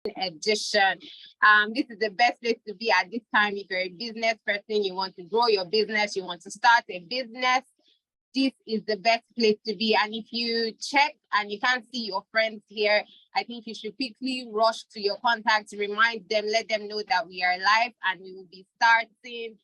edition. This is the best place to be at this time. If you're a business person, you want to grow your business, you want to start a business, this is the best place to be. And if you check and you can't see your friends here, I think you should quickly rush to your contacts, remind them, let them know that we are live and we will be starting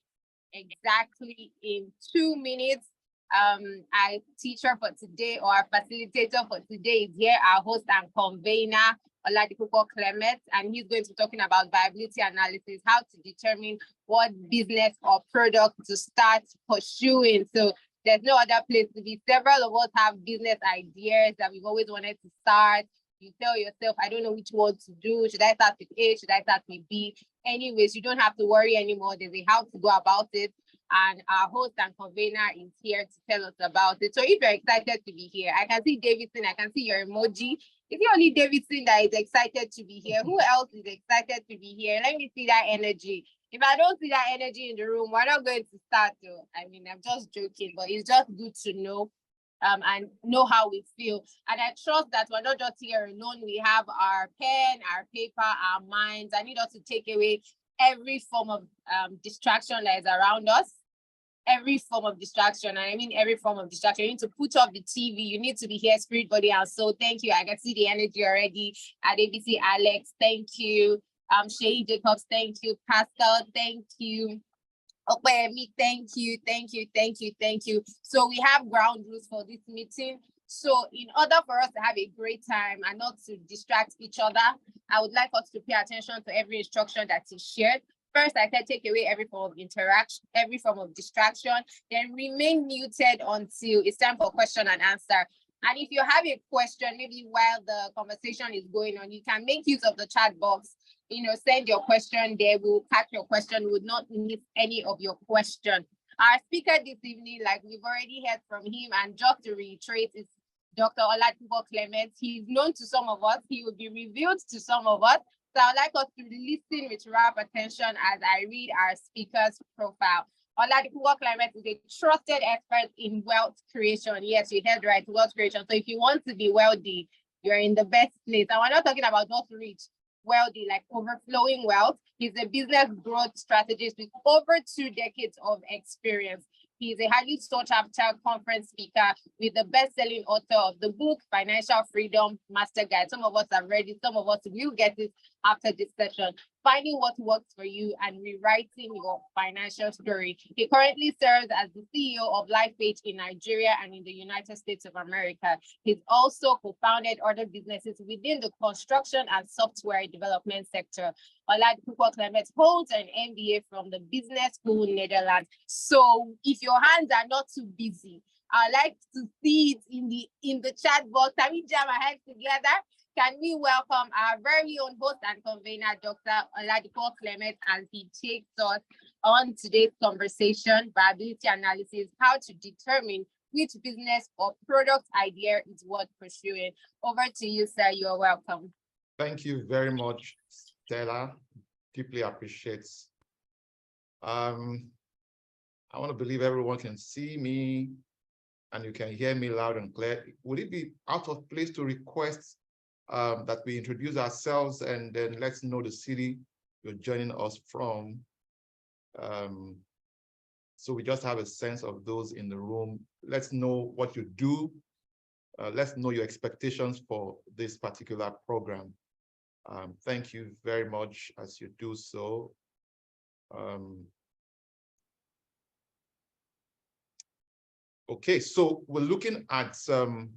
exactly in 2 minutes. Our teacher for today, or our facilitator for today, is here, our host and convener, Oladipupo Clement, and he's going to be talking about viability analysis, how to determine what business or product to start pursuing. So there's no other place to be. Several of us have business ideas that we've always wanted to start. You tell yourself, I don't know which one to do. Should I start with A? Should I start with B? Anyways, you don't have to worry anymore. There's a how to go about it. And our host and convener is here to tell us about it. So if you're excited to be here, I can see Davidson, I can see your emoji. Is it only Davidson that is excited to be here? Who else is excited to be here? Let me see that energy. If I don't see that energy in the room, we're not going to start though. I mean, I'm just joking, but it's just good to know and know how we feel. And I trust that we're not just here alone. We have our pen, our paper, our minds. I need us to take away every form of distraction that is around us. Every form of distraction, and I mean every form of distraction. You need to put off the TV. You need to be here, spirit, body, and soul. Thank you. I can see the energy already. At ABC, Alex, thank you. Shay Jacobs, thank you. Pascal, thank you. Okay, me, thank you, thank you, thank you, thank you. So we have ground rules for this meeting. So in order for us to have a great time and not to distract each other, I would like us to pay attention to every instruction that is shared. First, I said take away every form of interaction, every form of distraction, then remain muted until it's time for question and answer. And if you have a question, maybe while the conversation is going on, you can make use of the chat box. Send your question there. We'll catch your question. We would not miss any of your question. Our speaker this evening, like we've already heard from him, and just to reiterate, is Dr. Oladipupo Clement. He's known to some of us. He will be revealed to some of us. So I'd like us to listen with rapt attention as I read our speaker's profile. Oladipupo Clement is a trusted expert in wealth creation. Yes, you heard right, wealth creation. So if you want to be wealthy, you're in the best place. And we're not talking about just rich, wealthy, like overflowing wealth. He's a business growth strategist with over 2 decades of experience. He's a highly sought after conference speaker with the best-selling author of the book, Financial Freedom Master Guide. Some of us are ready, some of us will get it after this session. Finding what works for you and rewriting your financial story. He currently serves as the CEO of LifePage in Nigeria and in the United States of America. He's also co-founded other businesses within the construction and software development sector. Oladipupo Clement holds an MBA from the Business School, Netherlands. So if your hands are not too busy, I like to see it in the chat box. Can we jam our heads together? Can we welcome our very own host and convener, Dr. Oladipupo Clement, as he takes us on today's conversation, viability analysis, how to determine which business or product idea is worth pursuing. Over to you, sir. You're welcome. Thank you very much, Stella. Deeply appreciate. I want to believe everyone can see me and you can hear me loud and clear. Would it be out of place to request that we introduce ourselves and then let's know the city you're joining us from? So we just have a sense of those in the room. Let's know what you do. Let's know your expectations for this particular program. Thank you very much as you do so. Okay, so we're looking at, so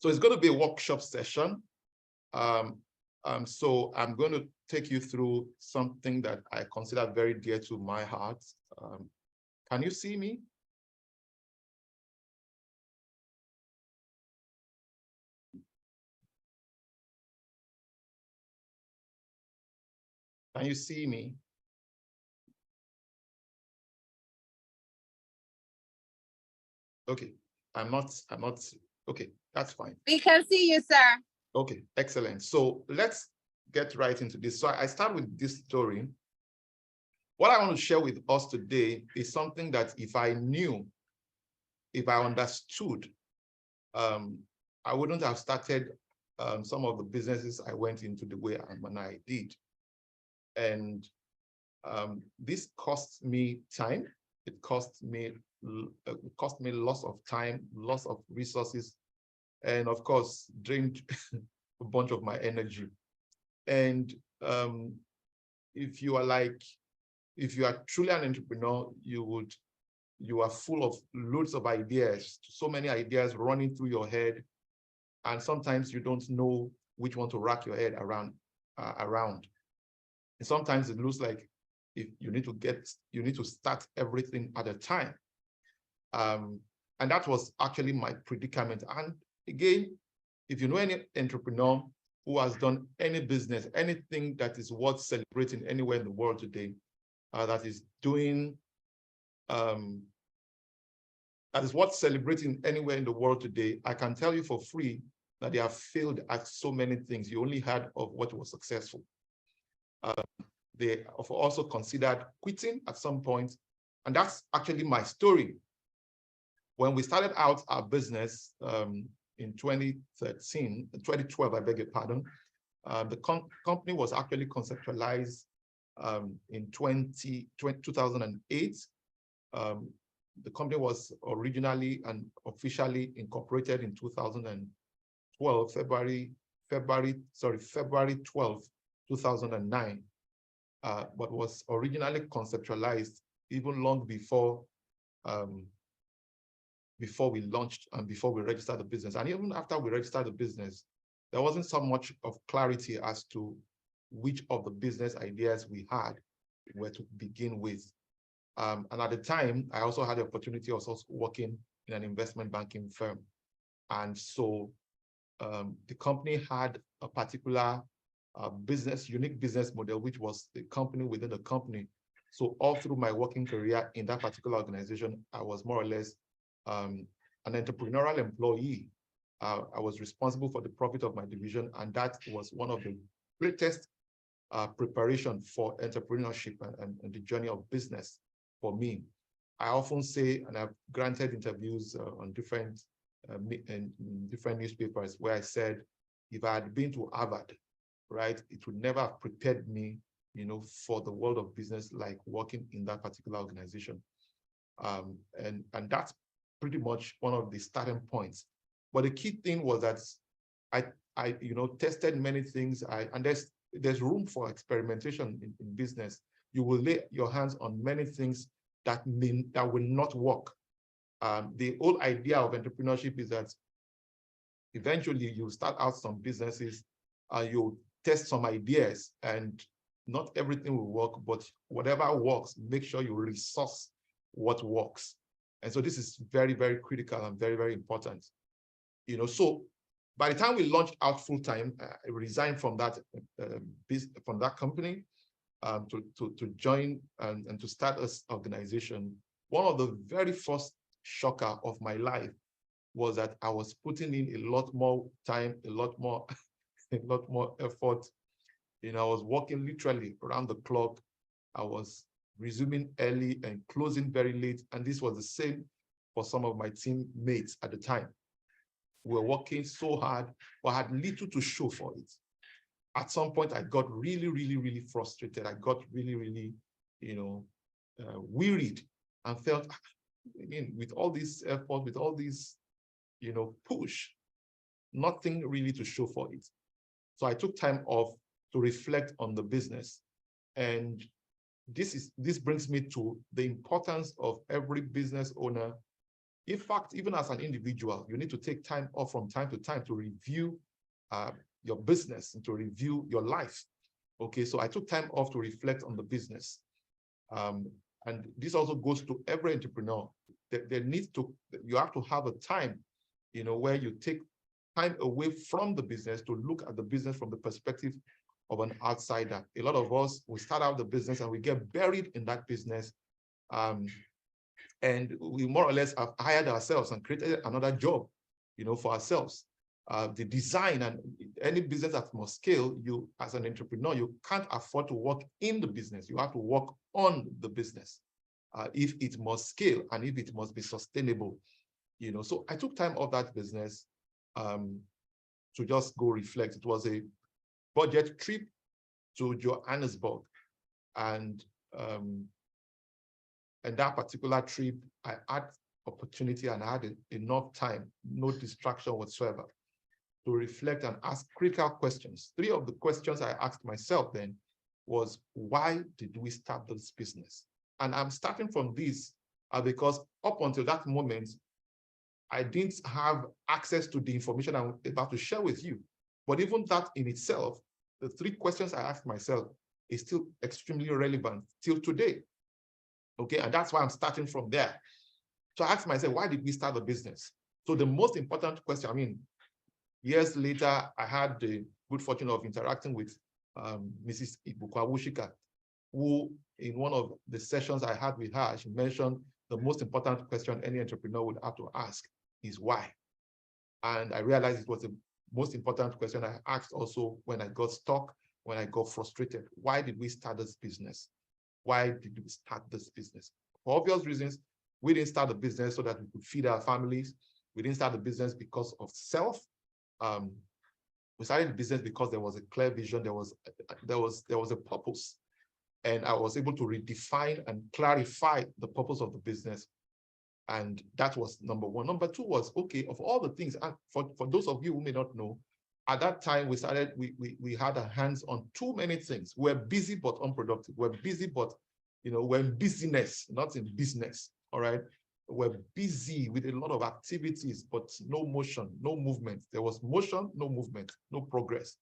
it's going to be a workshop session. So I'm going to take you through something that I consider very dear to my heart. Can you see me? Can you see me? Okay, I'm not, okay, that's fine. We can see you, sir. Okay, excellent. So let's get right into this. So I start with this story. What I want to share with us today is something that if I knew, if I understood, I wouldn't have started some of the businesses I went into the way and I did. And this cost me time. It cost me loss of time, loss of resources, and of course, drained a bunch of my energy. And if you are truly an entrepreneur, you are full of loads of ideas, so many ideas running through your head, and sometimes you don't know which one to wrap your head around. And sometimes it looks like if you need to start everything at a time. And that was actually my predicament. And again, if you know any entrepreneur who has done any business, anything that is worth celebrating anywhere in the world today, that is worth celebrating anywhere in the world today, I can tell you for free that they have failed at so many things. You only heard of what was successful. They have also considered quitting at some point. And that's actually my story. When we started out our business in 2012, I beg your pardon, the company was actually conceptualized in 2008. The company was originally and officially incorporated in 2012, February 12th, 2009. But was originally conceptualized even long before we launched and before we registered the business. And even after we registered the business, there wasn't so much of clarity as to which of the business ideas we had were to begin with. And at the time, I also had the opportunity of also working in an investment banking firm. And so the company had a particular unique business model, which was the company within the company. So all through my working career in that particular organization, I was more or less an entrepreneurial employee. I was responsible for the profit of my division, and that was one of the greatest preparation for entrepreneurship and the journey of business for me. I often say, and I've granted interviews on different newspapers where I said, if I had been to Harvard, right, it would never have prepared me, for the world of business like working in that particular organization. And that's pretty much one of the starting points. But the key thing was that I tested many things. And there's room for experimentation in business. You will lay your hands on many things that will not work. The whole idea of entrepreneurship is that eventually you start out some businesses, you test some ideas, and not everything will work, but whatever works, make sure you resource what works. And so this is very, very critical and very, very important. So by the time we launched out full time, I resigned from that company to join and to start this organization. One of the very first shocker of my life was that I was putting in a lot more time, a lot more effort. I was working literally around the clock. I was resuming early and closing very late. And this was the same for some of my teammates at the time. We were working so hard, but had little to show for it. At some point, I got really, really, really frustrated. I got really, really, wearied and felt, with all this effort, with all this, push, nothing really to show for it. So I took time off to reflect on the business. And this brings me to the importance of every business owner. In fact, even as an individual, you need to take time off from time to time to review your business and to review your life. Okay, so I took time off to reflect on the business. And this also goes to every entrepreneur. You have to have a time, where you take time away from the business to look at the business from the perspective of an outsider. A lot of us, we start out the business and we get buried in that business. And we more or less have hired ourselves and created another job, for ourselves. The design and any business that must scale, you as an entrepreneur, you can't afford to work in the business. You have to work on the business if it must scale and if it must be sustainable. So I took time off that business to just go reflect. It was a budget trip to Johannesburg. And that particular trip, I had opportunity and I had enough time, no distraction whatsoever, to reflect and ask critical questions. 3 of the questions I asked myself then was, why did we start this business? And I'm starting from this because up until that moment, I didn't have access to the information I'm about to share with you. But even that in itself, the 3 questions I asked myself is still extremely relevant till today. Okay, and that's why I'm starting from there. So I asked myself, why did we start the business? So the most important question, I mean, years later, I had the good fortune of interacting with Mrs. Ibukwawushika, who in one of the sessions I had with her, she mentioned the most important question any entrepreneur would have to ask is why. And I realized it was the most important question I asked also when I got stuck, when I got frustrated. Why did we start this business? Why did we start this business? For obvious reasons, we didn't start the business so that we could feed our families. We didn't start the business because of self. We started the business because there was a clear vision, there was a purpose, and I was able to redefine and clarify the purpose of the business. And that was number 1. Number 2 was, okay, of all the things, and for those of you who may not know, at that time we had our hands on too many things. We're busy but unproductive. We're busy but, we're in business, not in business. All right. We're busy with a lot of activities, but no motion, no movement. There was motion, no movement, no progress.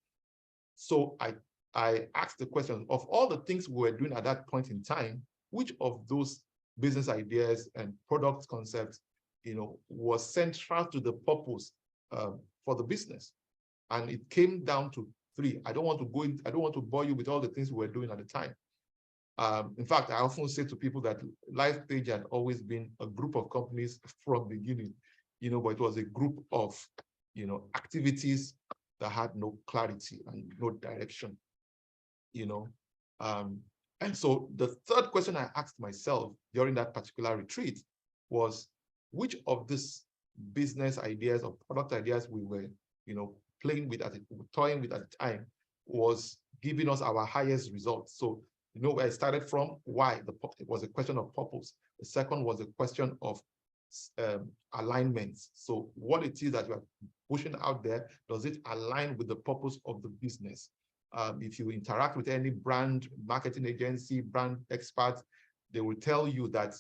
So I asked the question, of all the things we were doing at that point in time, which of those business ideas and product concepts, was central to the purpose for the business? And it came down to 3. I don't want to bore you with all the things we were doing at the time. In fact, I often say to people that LifePage had always been a group of companies from the beginning, but it was a group of, activities that had no clarity and no direction, And so the 3rd question I asked myself during that particular retreat was, which of these business ideas or product ideas we were, toying with at the time was giving us our highest results? So, where I started from, why? It was a question of purpose. The second was a question of alignment. So what it is that you are pushing out there, does it align with the purpose of the business? If you interact with any brand marketing agency, brand expert, they will tell you that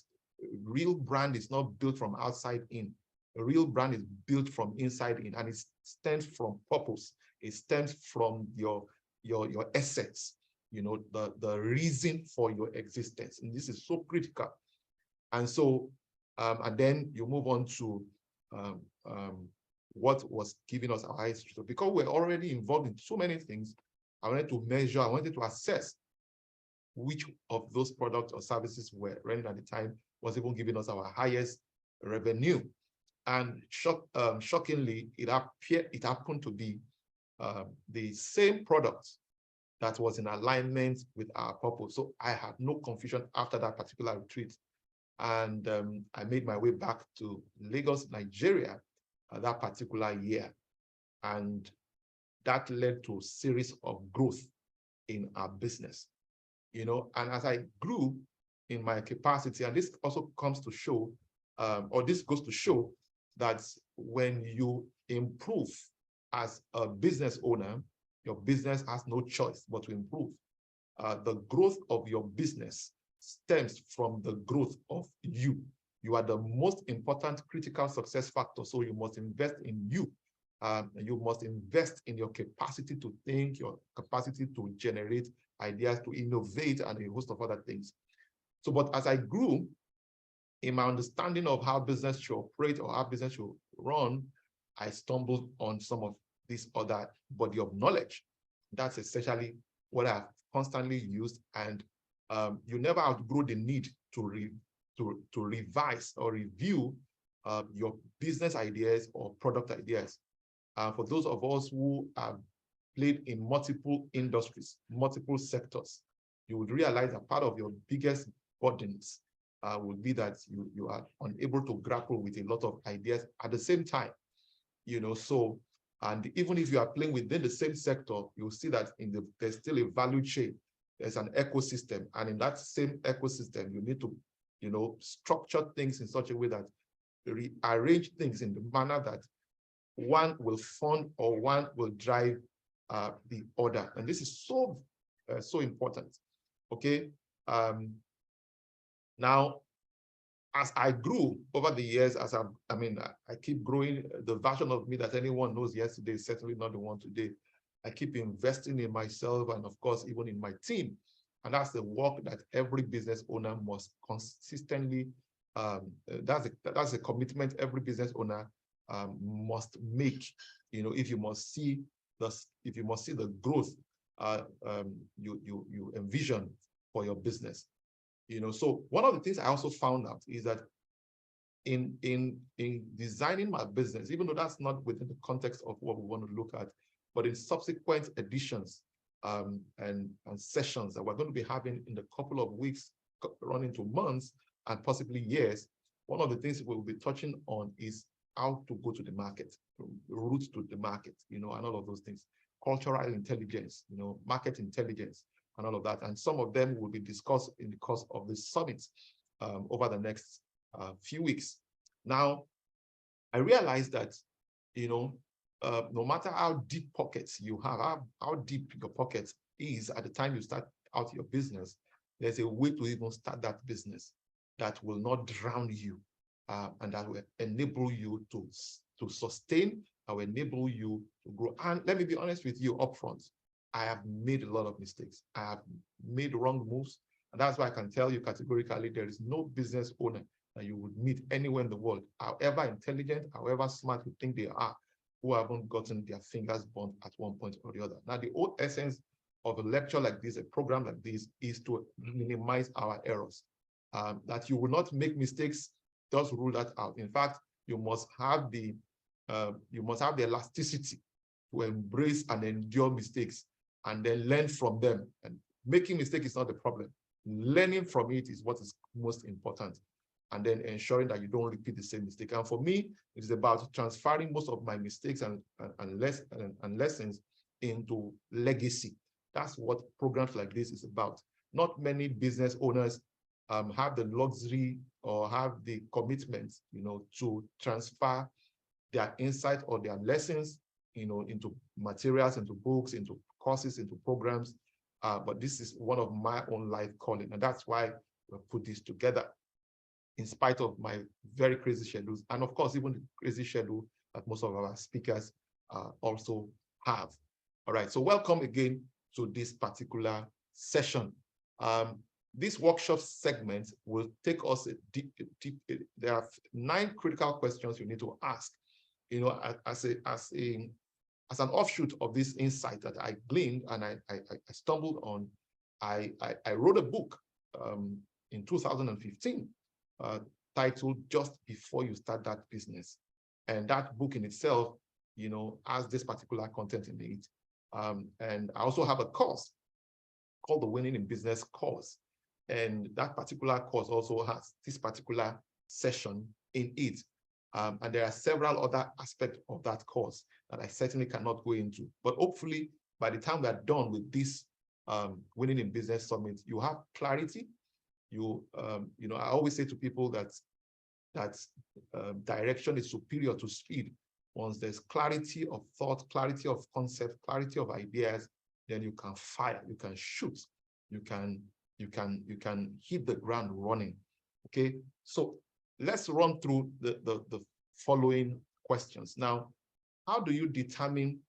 real brand is not built from outside in. A real brand is built from inside in, and it stems from purpose. It stems from your essence, the reason for your existence. And this is so critical. And so, and then you move on to what was giving us our highest result. Because we're already involved in so many things, I wanted to measure, I wanted to assess which of those products or services were running at the time was even giving us our highest revenue. And shockingly, it happened to be the same product that was in alignment with our purpose. So I had no confusion after that particular retreat. And I made my way back to Lagos, Nigeria, that particular year. And that led to a series of growth in our business, and as I grew in my capacity, and this also comes to show, or this goes to show that when you improve as a business owner, your business has no choice but to improve. The growth of your business stems from the growth of you. You are the most important critical success factor, so you must invest in you. You must invest in your capacity to think, your capacity to generate ideas, to innovate, and a host of other things. So, but as I grew in my understanding of how business should operate or how business should run, I stumbled on some of this other body of knowledge. That's essentially what I've constantly used. And you never outgrow the need to revise or review your business ideas or product ideas. For those of us who have played in multiple industries, multiple sectors, you would realize that part of your biggest burdens would be that you are unable to grapple with a lot of ideas at the same time. So And even if you are playing within the same sector, you'll see that there's still a value chain. There's an ecosystem. And in that same ecosystem, you need to, structure things in such a way that rearrange things in the manner that one will fund or one will drive the other. And this is so important. Okay. Now, as I grew over the years, I keep growing. The version of me that anyone knows yesterday is certainly not the one today. I keep investing in myself and, of course, even in my team. And that's the work that every business owner must consistently, that's a commitment every business owner must make. If you must see the growth you envision for your business. So one of the things I also found out is that in designing my business, even though that's not within the context of what we want to look at, but in subsequent editions and sessions that we're going to be having in a couple of weeks, running to months and possibly years, one of the things we'll be touching on is how to go to the market, route to the market, and all of those things, cultural intelligence, market intelligence, and all of that. And some of them will be discussed in the course of the summit over the next few weeks. Now, I realized that, no matter how deep pockets you have, how deep your pocket is at the time you start out your business, there's a way to even start that business that will not drown you and that will enable you to sustain, that will enable you to grow. And let me be honest with you upfront, I have made a lot of mistakes. I have made wrong moves. And that's why I can tell you categorically, there is no business owner that you would meet anywhere in the world, however intelligent, however smart you think they are, who haven't gotten their fingers burnt at one point or the other. Now, the whole essence of a lecture like this, a program like this, is to minimize our errors. That you will not make mistakes, just rule that out. In fact, you must have the elasticity to embrace and endure mistakes and then learn from them. And making mistakes is not the problem. Learning from it is what is most important. And then ensuring that you don't repeat the same mistake. And for me, it's about transferring most of my mistakes and lessons into legacy. That's what programs like this is about. Not many business owners have the luxury or have the commitment, to transfer their insight or their lessons, into materials, into books, into courses, into programs. But this is one of my own life calling, and that's why we put this together, in spite of my very crazy schedules, and of course, even the crazy schedule that most of our speakers also have. All right, so welcome again to this particular session. This workshop segment will take us deep. There are 9 critical questions you need to ask. As an offshoot of this insight that I gleaned and I stumbled on, I wrote a book in 2015 titled "Just Before You Start That Business," and that book in itself, has this particular content in it. And I also have a course called the Winning in Business course. And that particular course also has this particular session in it. And there are several other aspects of that course that I certainly cannot go into. But hopefully, by the time we are done with this Winning in Business Summit, you have clarity. I always say to people that direction is superior to speed. Once there's clarity of thought, clarity of concept, clarity of ideas, then you can fire, you can shoot, you can hit the ground running. Okay, so let's run through the following questions. Now, how do you determine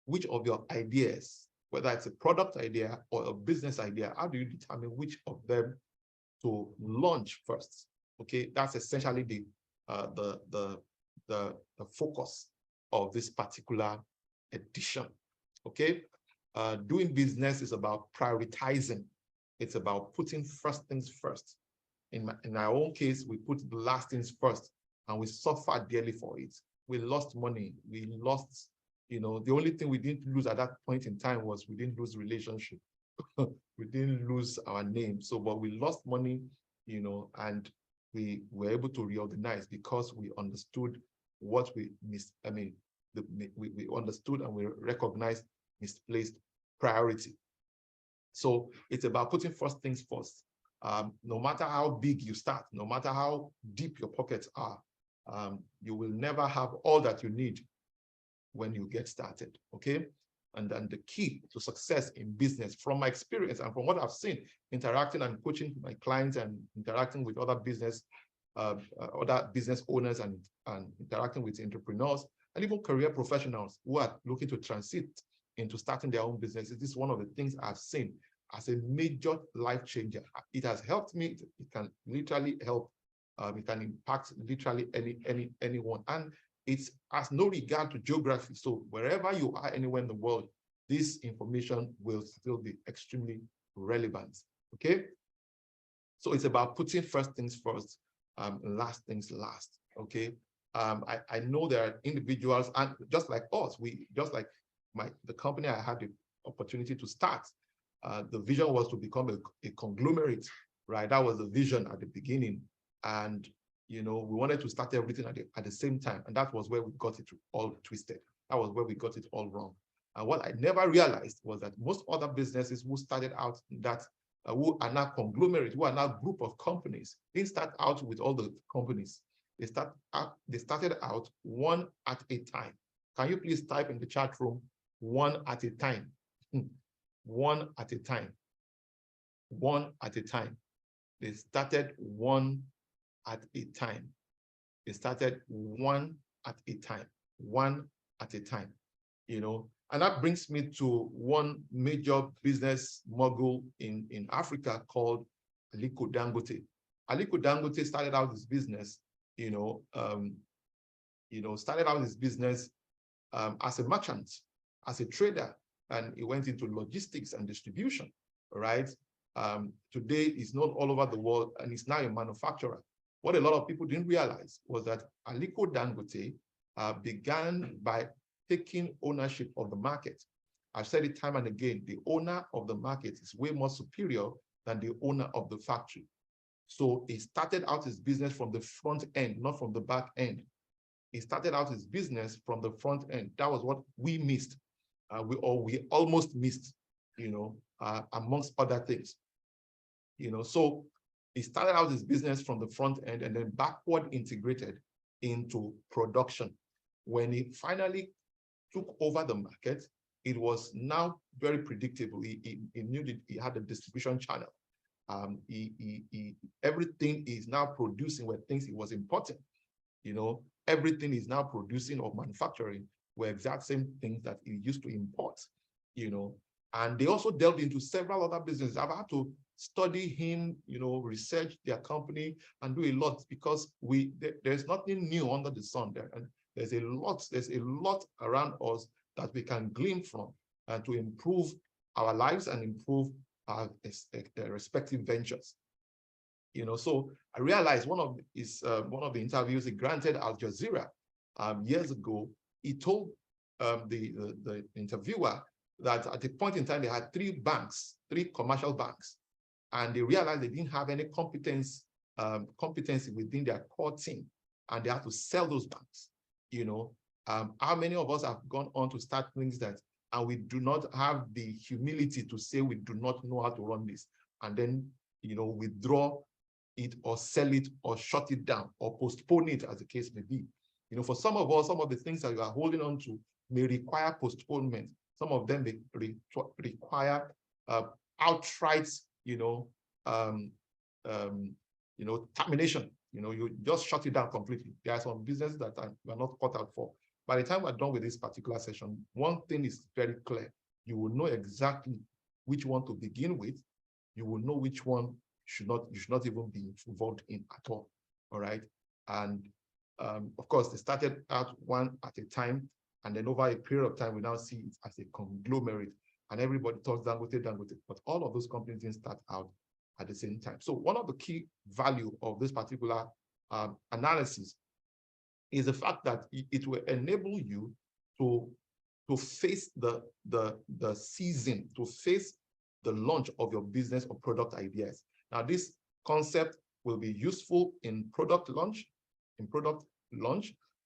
which of your ideas, whether it's a product idea or a business idea, how do you determine which of them to launch first? Okay, that's essentially the focus of this particular edition. Okay, doing business is about prioritizing. It's about putting first things first. In our own case, we put the last things first, and we suffered dearly for it. We lost money. We lost, the only thing we didn't lose at that point in time was we didn't lose relationship. We didn't lose our name. So, but we lost money, and we were able to reorganize because we understood what we missed. we understood and we recognized misplaced priority. So it's about putting first things first. No matter how big you start, no matter how deep your pockets are, you will never have all that you need when you get started, okay? And then the key to success in business, from my experience and from what I've seen, interacting and coaching my clients and interacting with other business owners and interacting with entrepreneurs and even career professionals who are looking to transit into starting their own businesses. This is one of the things I've seen as a major life changer. It has helped me. It can literally help. It can impact literally anyone. And it has no regard to geography. So wherever you are, anywhere in the world, this information will still be extremely relevant. Okay. So it's about putting first things first, last things last. Okay. I know there are individuals, and just like us, the company I had the opportunity to start, the vision was to become a conglomerate, right? That was the vision at the beginning. And we wanted to start everything at the same time. And that was where we got it all twisted. That was where we got it all wrong. And what I never realized was that most other businesses who started out who are now conglomerates, who are now group of companies, didn't start out with all the companies. They started out one at a time. Can you please type in the chat room, one at a time? One at a time. One at a time. They started one at a time. They started one at a time. One at a time. And that brings me to one major business mogul in Africa called Aliko Dangote. Aliko Dangote started out his business, as a merchant, as a trader, and he went into logistics and distribution, right? Today he's known all over the world and he's now a manufacturer. What a lot of people didn't realize was that Aliko Dangote began by taking ownership of the market. I've said it time and again, the owner of the market is way more superior than the owner of the factory. So he started out his business from the front end, not from the back end. He started out his business from the front end. That was what we missed. We almost missed, amongst other things. So he started out his business from the front end and then backward integrated into production. When he finally took over the market, it was now very predictable. He knew that he had a distribution channel. Everything is now producing were things he was importing. Everything is now producing or manufacturing were exact same things that he used to import. And they also delved into several other businesses. I've had to study him, research their company and do a lot because there's nothing new under the sun there. And there's a lot around us that we can glean from to improve our lives and improve our respective ventures. So I realized one of the interviews he granted Al Jazeera years ago, he told the interviewer that at a point in time they had three commercial banks, and they realized they didn't have any competency within their core team, and they had to sell those banks. How many of us have gone on to start things and we do not have the humility to say we do not know how to run this, and then withdraw it or sell it or shut it down or postpone it, as the case may be. For some of us, some of the things that you are holding on to may require postponement. Some of them may require outright, termination. You just shut it down completely. There are some businesses that we're not caught out for. By the time we're done with this particular session, one thing is very clear. You will know exactly which one to begin with. You will know which one you should not even be involved in at all. All right. And of course, they started out one at a time. And then over a period of time, we now see it as a conglomerate. And everybody talks Dangote, but all of those companies didn't start out at the same time. So one of the key value of this particular analysis is the fact that it will enable you to face the season, to face the launch of your business or product ideas. Now, this concept will be useful in product launch.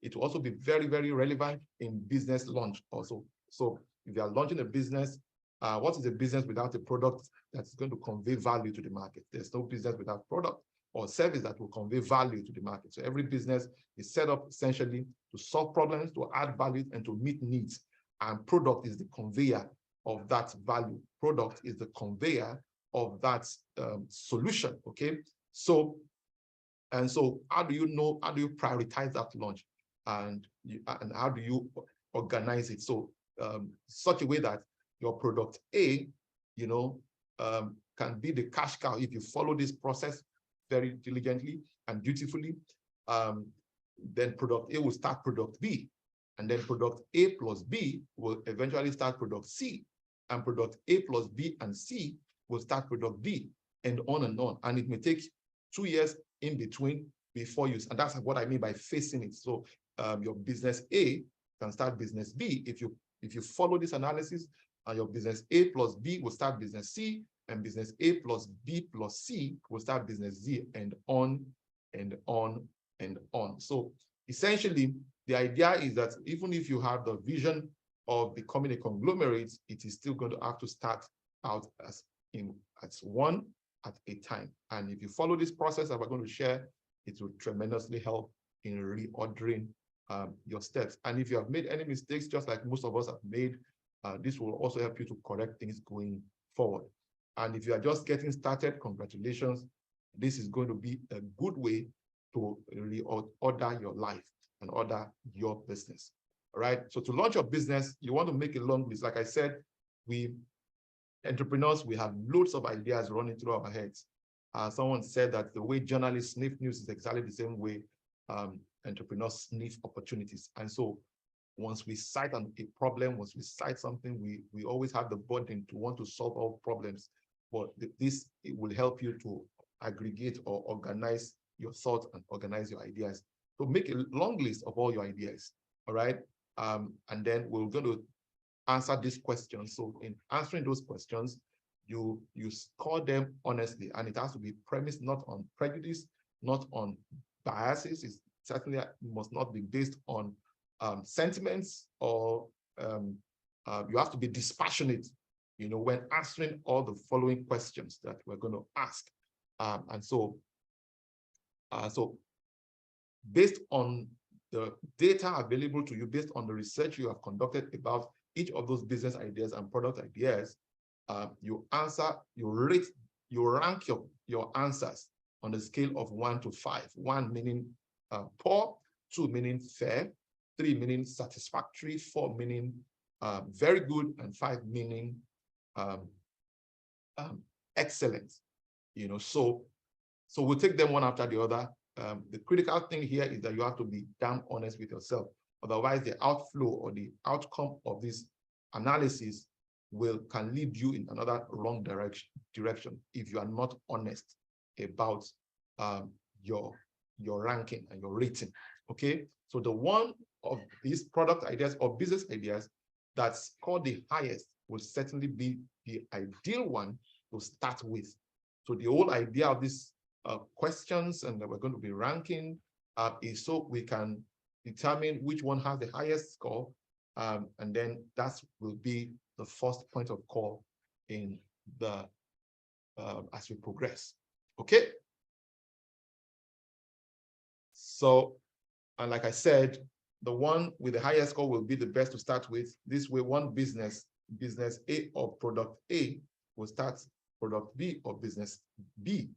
It will also be very, very relevant in business launch also. So if you are launching a business, what is a business without a product that's going to convey value to the market? There's no business without product or service that will convey value to the market. So every business is set up essentially to solve problems, to add value, and to meet needs. And product is the conveyor of that value. Product is the conveyor of that solution, okay? So how do you know, how do you prioritize that launch? And how do you organize it? So such a way that your product A, can be the cash cow if you follow this process very diligently and dutifully. Then product A will start product B, and then product A plus B will eventually start product C, and product A plus B and C will start product D, and on and on. And it may take 2 years in between before you, and that's what I mean by facing it. So your business A can start business B if you follow this analysis, and your business A plus B will start business C, and business A plus B plus C will start business Z, and on and on and on. So essentially, the idea is that even if you have the vision of becoming a conglomerate, it is still going to have to start out as one at a time. And if you follow this process that we're going to share, it will tremendously help in reordering your steps. And if you have made any mistakes, just like most of us have made, this will also help you to correct things going forward. And if you are just getting started, congratulations. This is going to be a good way to reorder your life and order your business. All right. So to launch your business, you want to make a long list. Like I said, we entrepreneurs, we have loads of ideas running through our heads. Someone said that the way journalists sniff news is exactly the same way entrepreneurs sniff opportunities. And so once we cite a problem, once we cite something, we always have the burden to want to solve all problems. But it will help you to aggregate or organize your thoughts and organize your ideas. So make a long list of all your ideas, all right? And then we're going to answer these questions. So in answering those questions, you score them honestly, and it has to be premised not on prejudice, not on biases. It certainly must not be based on sentiments, or you have to be dispassionate, when answering all the following questions that we're going to ask. And so based on the data available to you, based on the research you have conducted about each of those business ideas and product ideas, you rank your answers on the scale of 1 to 5. 1 meaning poor, 2 meaning fair, 3 meaning satisfactory, 4 meaning very good, and 5 meaning excellent. So we'll take them one after the other. The critical thing here is that you have to be damn honest with yourself. Otherwise, the outflow or the outcome of this analysis can lead you in another wrong direction if you are not honest about your ranking and your rating. Okay, so the one of these product ideas or business ideas that's scored the highest will certainly be the ideal one to start with. So the whole idea of these questions and that we're going to be ranking is so we can determine which one has the highest score, and then that will be the first point of call in the as we progress. Okay. So, and like I said, the one with the highest score will be the best to start with. This way, one business A or product A will start product B or business B,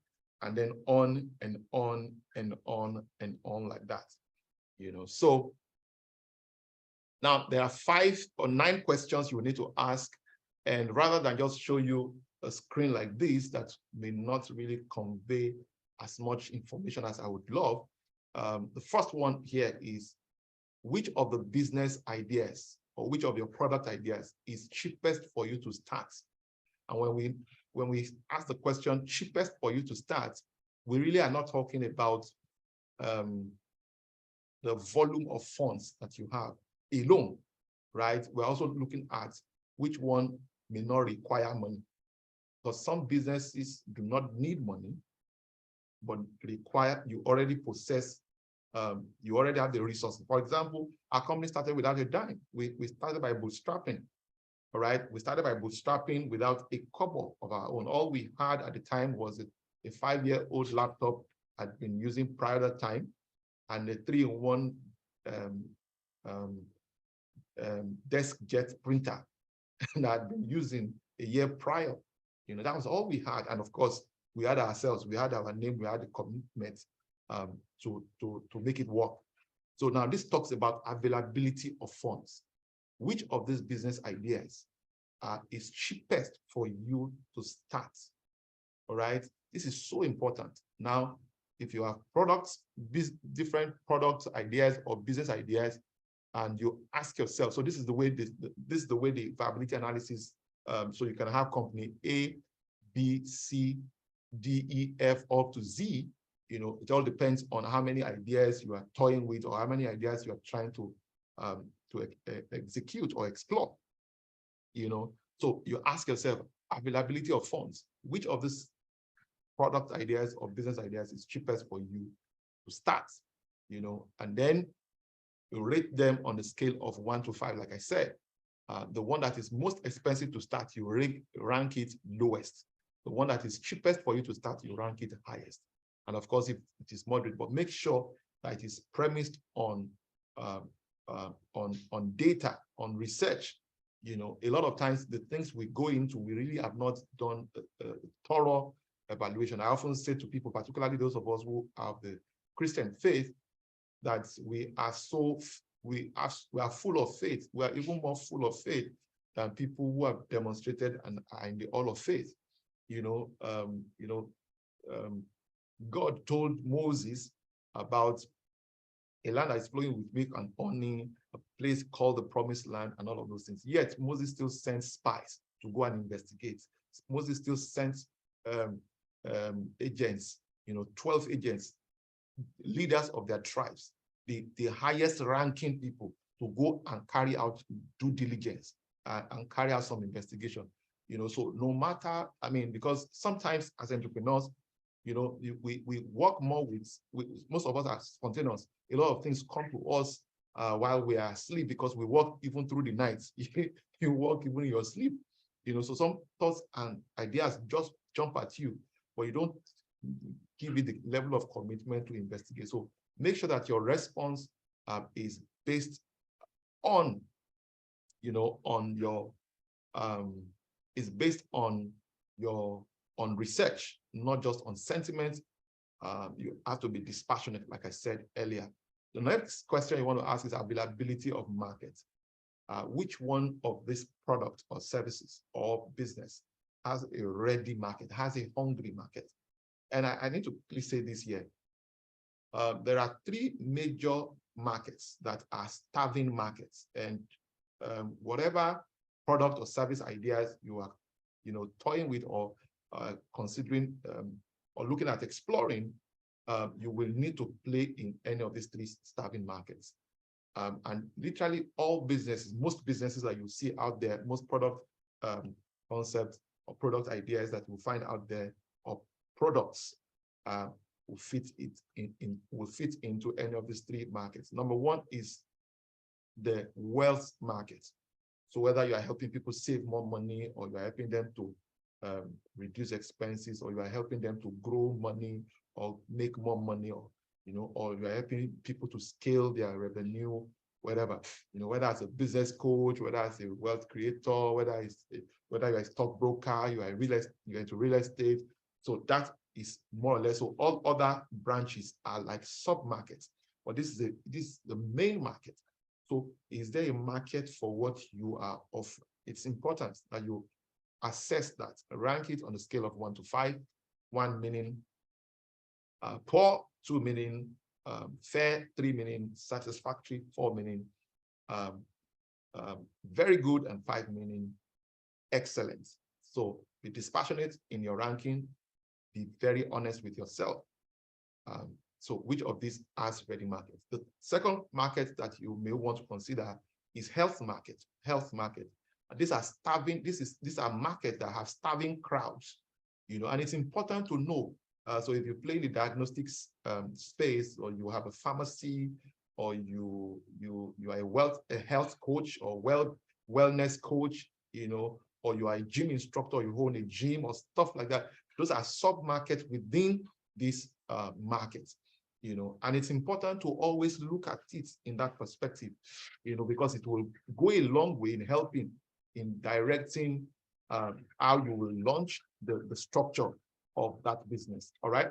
and then on and on and on and on like that. So now there are 5 or 9 questions you will need to ask, and rather than just show you a screen like this that may not really convey as much information as I would love, the first one here is, which of the business ideas or which of your product ideas is cheapest for you to start? And when we ask the question cheapest for you to start, we really are not talking about the volume of funds that you have alone, right? We're also looking at which one may not require money, because some businesses do not need money, but you already possess you already have the resources. For example, our company started without a dime. We started by bootstrapping. All right, we started by bootstrapping without a couple of our own. All we had at the time was a 5-year-old laptop I'd been using prior to that time, and a 3-in-1 desk jet printer that I'd been using a year prior. That was all we had. And of course, we had ourselves, we had our name, we had the commitment to make it work. So now this talks about availability of funds. Which of these business ideas is cheapest for you to start? All right, this is so important. Now, if you have products, different products, ideas, or business ideas, and you ask yourself, so this is the way this is the way the viability analysis. So you can have company A, B, C, D, E, F up to Z. It all depends on how many ideas you are toying with, or how many ideas you are trying to execute or explore. So you ask yourself, availability of funds. Which of these product ideas or business ideas is cheapest for you to start? And then you rate them on the scale of 1 to 5. Like I said, the one that is most expensive to start, you rank it lowest. The one that is cheapest for you to start, you rank it highest. And of course, if it is moderate, but make sure that it is premised on data, on research. A lot of times the things we go into, we really have not done a thorough evaluation. I often say to people, particularly those of us who have the Christian faith, that we are full of faith. We are even more full of faith than people who have demonstrated and are in the all of faith. God told Moses about a land that is flowing with milk and honey, a place called the Promised Land, and all of those things. Yet Moses still sent spies to go and investigate. Moses still sent agents, 12 agents, leaders of their tribes, the highest ranking people, to go and carry out due diligence and carry out some investigation. So no matter, because sometimes as entrepreneurs, we work more with most of us are spontaneous. A lot of things come to us while we are asleep, because we work even through the night. You work even in your sleep. So some thoughts and ideas just jump at you, but you don't give it the level of commitment to investigate. So make sure that your response is based on, is based on research, not just on sentiment. You have to be dispassionate, like I said earlier. The next question you want to ask is availability of market. Which one of these products or services or business has a ready market, has a hungry market? And I need to please say this here. There are 3 major markets that are starving markets, and whatever product or service ideas you are, toying with or considering or looking at exploring, you will need to play in any of these 3 starving markets. And literally all businesses, most businesses that you see out there, most product concepts or product ideas that you'll find out there, or products will fit into any of these 3 markets. Number 1 is the wealth market. So whether you are helping people save more money, or you are helping them to reduce expenses, or you are helping them to grow money or make more money, or or you are helping people to scale their revenue, whatever, whether as a business coach, whether as a wealth creator, whether you're a stockbroker, you're into real estate. So that is more or less. So all other branches are like sub-markets, but this is the main market. So is there a market for what you are offering? It's important that you assess that, rank it on a scale of 1 to 5, 1 meaning poor, 2 meaning fair, 3 meaning satisfactory, 4 meaning very good, and 5 meaning excellent. So be dispassionate in your ranking, be very honest with yourself. So which of these has ready markets? The second market that you may want to consider is health market. Health market. These are starving. These are markets that have starving crowds. And it's important to know So if you play in the diagnostics space, or you have a pharmacy, or you are a health coach or wellness coach, or you are a gym instructor, you own a gym or stuff like that. Those are sub-markets within this market, and it's important to always look at it in that perspective, because it will go a long way in helping, in directing how you will launch the structure of that business. All right.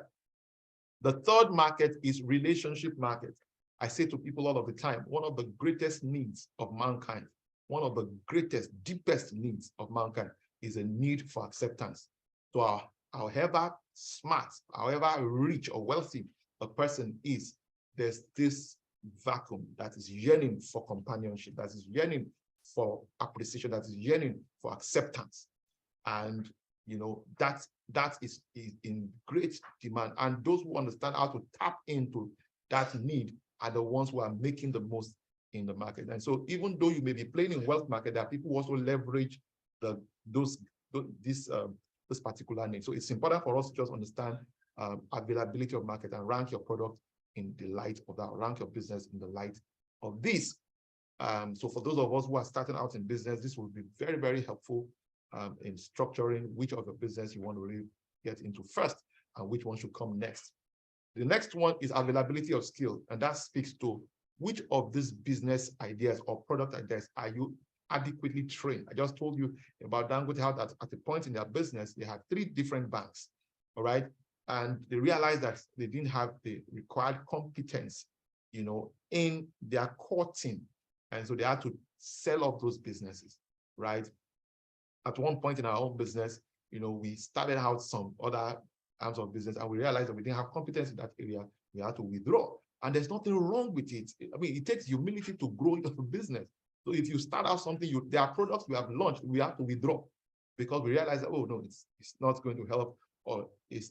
The third market is relationship market. I say to people all of the time, one of the greatest needs of mankind, one of the greatest, deepest needs of mankind is a need for acceptance. So however smart, however rich or wealthy a person is, there's this vacuum that is yearning for companionship, that is yearning for appreciation, that is yearning for acceptance. And that is in great demand. And those who understand how to tap into that need are the ones who are making the most in the market. And so even though you may be playing in wealth market, there are people who also leverage this particular need. So it's important for us to just understand availability of market and rank your product in the light of that, rank your business in the light of this. So for those of us who are starting out in business, this will be very, very helpful in structuring which of the business you want to really get into first and which one should come next. The next one is availability of skill, and that speaks to which of these business ideas or product ideas are you adequately trained. I just told you about Dangote, how that at a point in their business, they had 3 different banks, all right? And they realized that they didn't have the required competence, in their core team. And so they had to sell off those businesses, right? At one point in our own business, we started out some other arms of business, and we realized that we didn't have competence in that area. We had to withdraw. And there's nothing wrong with it. I mean, it takes humility to grow into a business. So if you start out something, there are products we have launched, we have to withdraw because we realize that, oh no, it's not going to help, or it's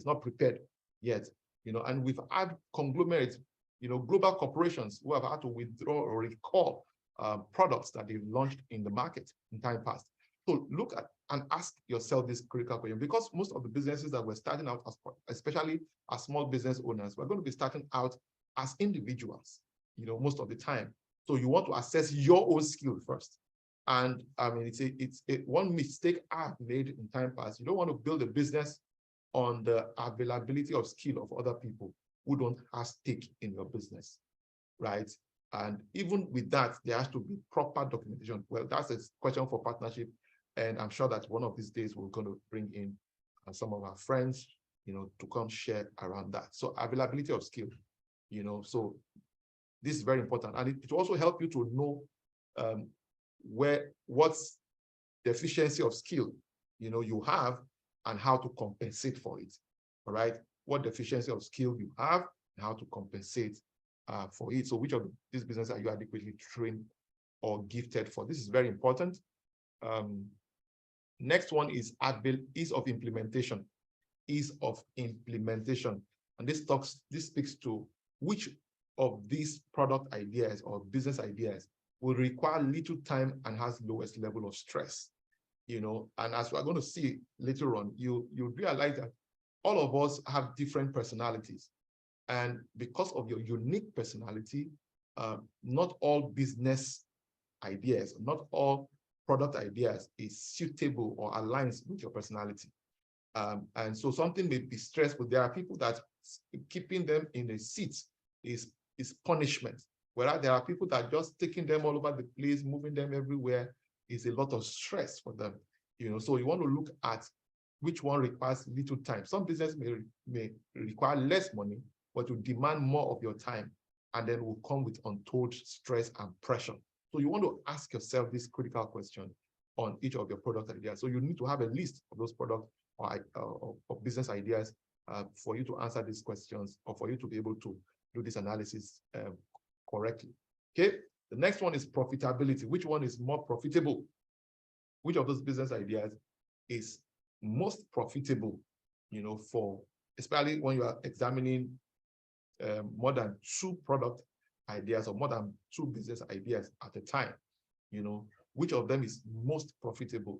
not prepared yet. And we've had conglomerates, global corporations who have had to withdraw or recall products that they've launched in the market in time past. So look at and ask yourself this critical question, because most of the businesses that we're starting out as, especially as small business owners, we're going to be starting out as individuals, most of the time. So you want to assess your own skill first. And I mean, it's one mistake I've made in time past. You don't want to build a business on the availability of skill of other people who don't have stake in your business, right? And even with that, there has to be proper documentation. Well, that's a question for partnership. And I'm sure that one of these days we're going to bring in some of our friends, to come share around that. So availability of skill, so this is very important. And it will also help you to know what's the efficiency of skill, you have, and how to compensate for it, all right? What deficiency of skill you have and how to compensate for it. So which of these businesses are you adequately trained or gifted for? This is very important. Next one is ease of implementation. Ease of implementation. And this speaks to which of these product ideas or business ideas will require little time and has lowest level of stress. And as we're going to see later on, you realize that all of us have different personalities. And because of your unique personality, not all business ideas, not all product ideas is suitable or aligns with your personality. And so something may be stressful. There are people that keeping them in a seat is punishment. Whereas there are people that just taking them all over the place, moving them everywhere is a lot of stress for them. So you want to look at which one requires little time. Some business may require less money, but will demand more of your time, and then will come with untold stress and pressure. So you want to ask yourself this critical question on each of your product ideas. So you need to have a list of those product or business ideas for you to answer these questions, or for you to be able to do this analysis correctly. Okay. The next one is profitability. Which one is more profitable? Which of those business ideas is most profitable, for, especially when you are examining more than 2 product ideas or more than 2 business ideas at a time, which of them is most profitable?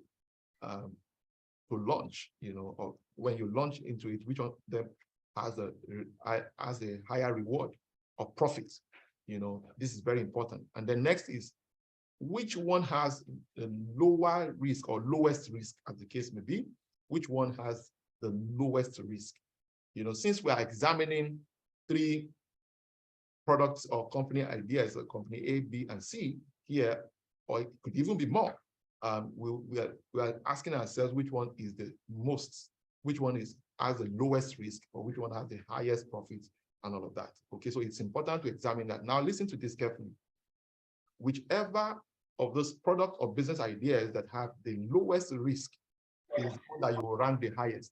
to launch, or when you launch into it, which one of them has a higher reward or profit? This is very important. And the next is, which one has the lower risk or lowest risk, as the case may be? Which one has the lowest risk? Since we are examining 3 products or company ideas, company A, B, and C here, or it could even be more, we are asking ourselves which one is the most, which one has the lowest risk, or which one has the highest profit, and all of that. Okay, so it's important to examine that. Now listen to this carefully. Whichever of those product or business ideas that have the lowest risk is the one that you will rank the highest.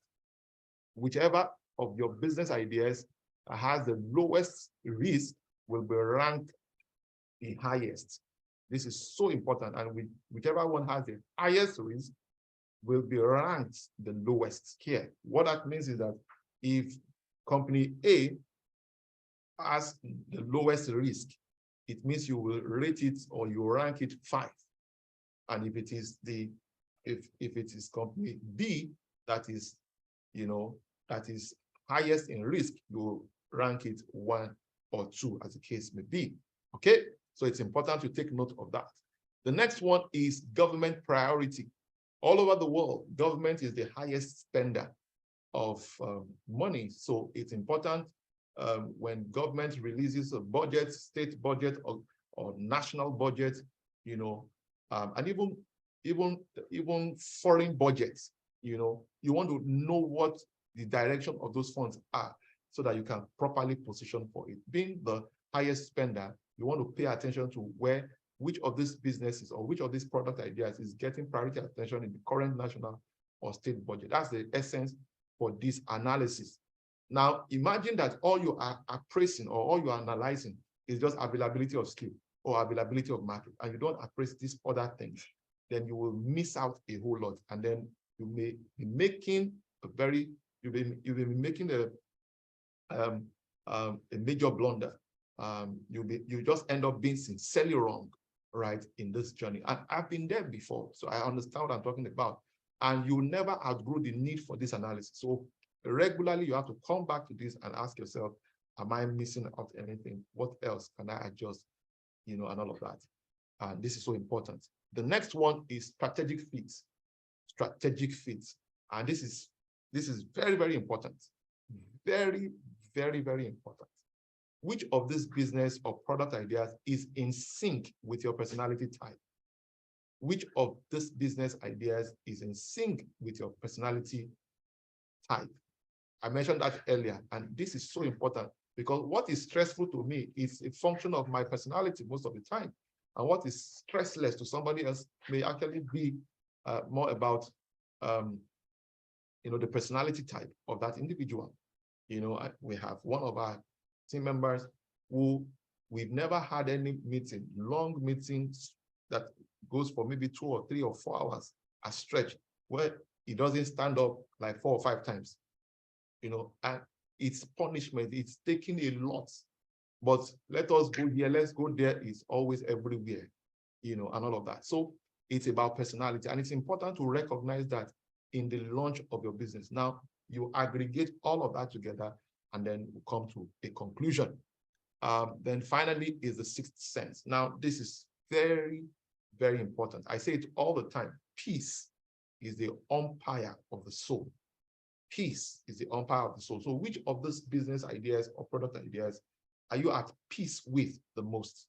Whichever of your business ideas has the lowest risk will be ranked the highest. This is so important. And whichever one has the highest risk will be ranked the lowest here. What that means is that if company A has the lowest risk, it means you will rate it, or you rank it 5. And if it is if it is company B that is, that is highest in risk, you rank it 1 or 2, as the case may be. Okay, so it's important to take note of that. The next one is government priority. All over the world, government is the highest spender of money. So it's important when government releases a budget, state budget or national budget, and even foreign budgets, you want to know what the direction of those funds are, so that you can properly position for it. Being the highest spender, you want to pay attention to which of these businesses or which of these product ideas is getting priority attention in the current national or state budget. That's the essence for this analysis. Now, imagine that all you are appraising or all you are analyzing is just availability of skill or availability of market, and you don't appraise these other things, then you will miss out a whole lot. And then you may be making you'll be making a major blunder. You just end up being sincerely wrong, right, in this journey. And I've been there before, so I understand what I'm talking about. And you never outgrow the need for this analysis. So regularly, you have to come back to this and ask yourself, am I missing out anything? What else can I adjust? And all of that. And this is so important. The next one is strategic fits. Strategic fits. And this is very, very important. Very, very, very important. Which of these business or product ideas is in sync with your personality type? Which of these business ideas is in sync with your personality type? I mentioned that earlier, and this is so important because what is stressful to me is a function of my personality most of the time. And what is stressless to somebody else may actually be more about the personality type of that individual. We have one of our team members who we've never had any meeting, long meetings that goes for maybe 2 or 3 or 4 hours a stretch, where he doesn't stand up like 4 or 5 times. And it's punishment, it's taking a lot. But let us go here, let's go there is always everywhere, and all of that. So it's about personality, and it's important to recognize that in the launch of your business. Now, you aggregate all of that together, and then come to a conclusion. Then finally is the sixth sense. Now, this is very, very important. I say it all the time. Peace is the umpire of the soul. Peace is the umpire of the soul. So which of these business ideas or product ideas are you at peace with the most?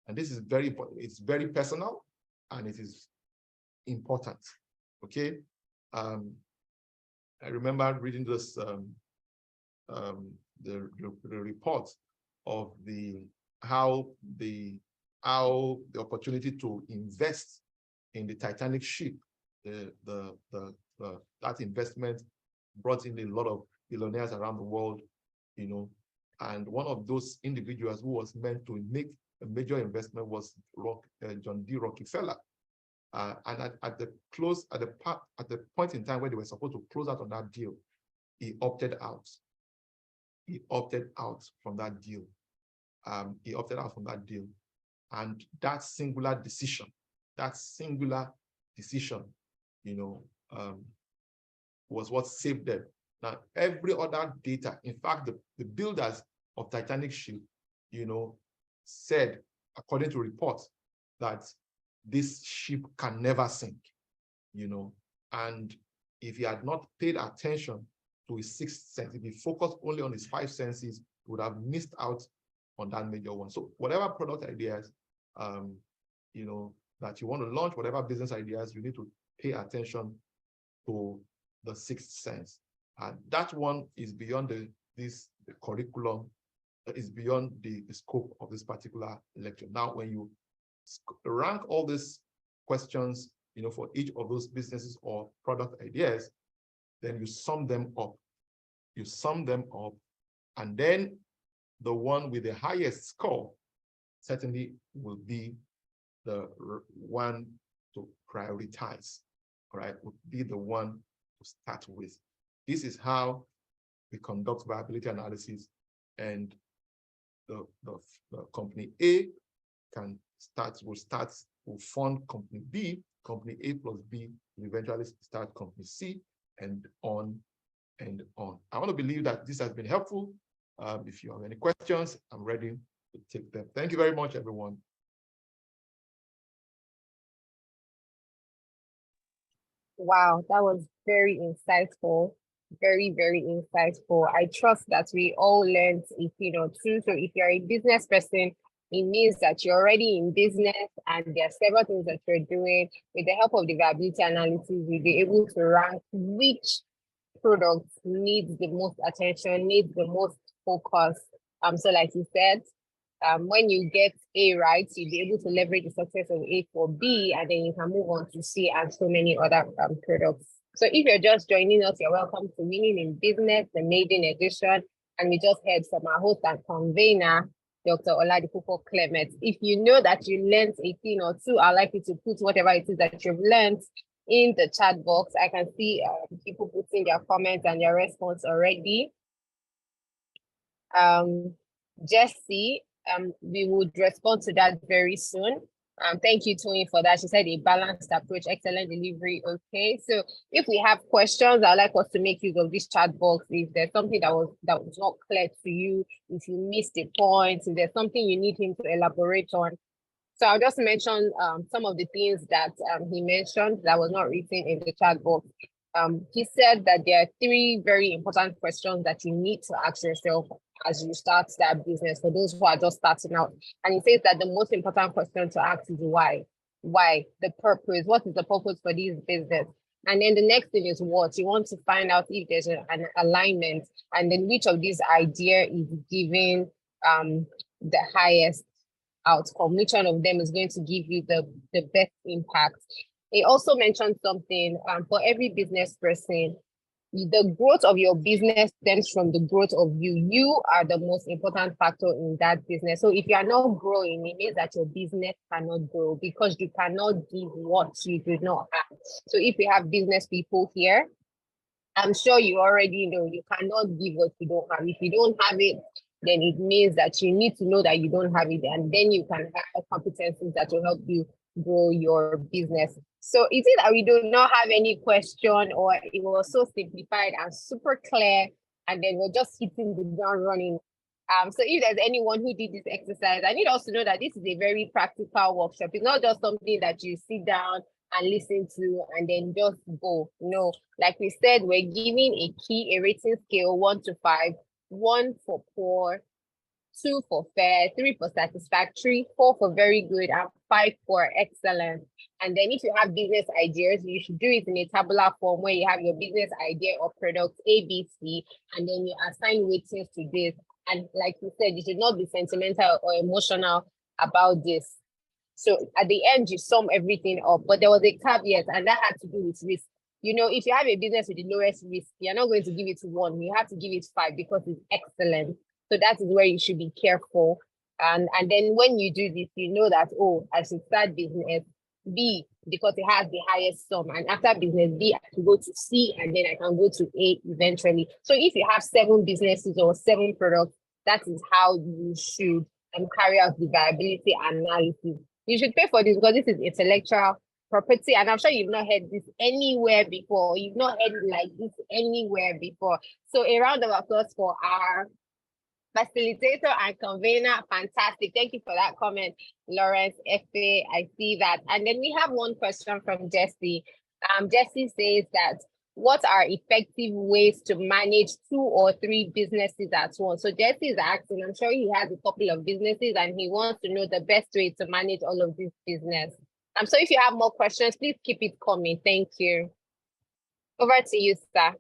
And this is very important. It's very personal, and it is important. Okay. I remember reading this the report of how the opportunity to invest in the Titanic ship, that investment brought in a lot of billionaires around the world, and one of those individuals who was meant to make a major investment was John D. Rockefeller. And at the point in time where they were supposed to close out on that deal, he opted out. He opted out from that deal. And that singular decision, was what saved them. Now, every other data, in fact, the builders of Titanic ship, said, according to reports, that this ship can never sink, and if he had not paid attention to his sixth sense, if he focused only on his five senses, he would have missed out on that major one. So whatever product ideas, that you want to launch, whatever business ideas, you need to pay attention to the sixth sense. And that one is beyond the curriculum, is beyond the scope of this particular lecture. Now, when you rank all these questions, for each of those businesses or product ideas, then you sum them up. And then the one with the highest score certainly will be the one to prioritize, all right, would be the one to start with. This is how we conduct viability analysis, and the company A will fund company B, company A plus B will eventually start company C, and on and on. I want to believe that this has been helpful. If you have any questions, I'm ready to take them. Thank you very much, everyone. Wow, that was very insightful. Very, very insightful. I trust that we all learned a thing or two. So if you're a business person, it means that you're already in business and there are several things that you're doing. With the help of the viability analysis, you'll be able to rank which product needs the most attention, needs the most focus. So like you said, when you get A right, you'll be able to leverage the success of A for B, and then you can move on to C and so many other products. So if you're just joining us, you're welcome to Winning in Business, the maiden edition. And we just heard from our host and convener, Dr. Oladipupo Clement. If you know that you learned a thing or two, I'd like you to put whatever it is that you've learned in the chat box. I can see people putting their comments and their response already. Jesse, we would respond to that very soon. Thank you, Tony, for that. She said a balanced approach, excellent delivery. Okay, so if we have questions, I'd like us to make use of this chat box. If there's something that was not clear to you, if you missed a point, if there's something you need him to elaborate on. So I'll just mention some of the things that he mentioned that was not written in the chat box. He said that there are three very important questions that you need to ask yourself as you start that business for those who are just starting out. And he says that the most important question to ask is why? Why? The purpose. What is the purpose for this business? And then the next thing is what? You want to find out if there's an alignment, and then which of these ideas is giving the highest outcome, which one of them is going to give you the best impact. He also mentioned something for every business person, the growth of your business stems from the growth of you. You are the most important factor in that business. So if you are not growing, it means that your business cannot grow because you cannot give what you do not have. So if you have business people here, I'm sure you already know you cannot give what you don't have. If you don't have it, then it means that you need to know that you don't have it, and then you can have competencies that will help you grow your business. So is it that we do not have any question, or it was so simplified and super clear, and then we're just hitting the ground running? So if there's anyone who did this exercise, I need us to know that this is a very practical workshop. It's not just something that you sit down and listen to and then just go. No, like we said, we're giving a key, a rating scale 1 to 5, 1 for poor, 2 for fair, 3 for satisfactory, 4 for very good, and 5 for excellent. And then if you have business ideas, you should do it in a tabular form where you have your business idea or product A, B, C, and then you assign weightings to this. And like you said, you should not be sentimental or emotional about this. So at the end, you sum everything up, but there was a caveat, and that had to do with risk. You know, if you have a business with the lowest risk, you're not going to give it 1. You have to give it 5 because it's excellent. So that is where you should be careful. And then when you do this, you know that, oh, I should start business B because it has the highest sum. And after business B, I can go to C, and then I can go to A eventually. So if you have 7 businesses or 7 products, that is how you should carry out the viability analysis. You should pay for this because this is intellectual property, and I'm sure you've not heard this anywhere before. You've not heard it like this anywhere before. So a round of applause for our facilitator and convener. Fantastic. Thank you for that comment, Lawrence Efe. I see that. And then we have one question from Jesse. Jesse says that, what are effective ways to manage 2 or 3 businesses at once? So Jesse is asking, I'm sure he has a couple of businesses and he wants to know the best way to manage all of this business. So if you have more questions, please keep it coming. Thank you. Over to you, sir.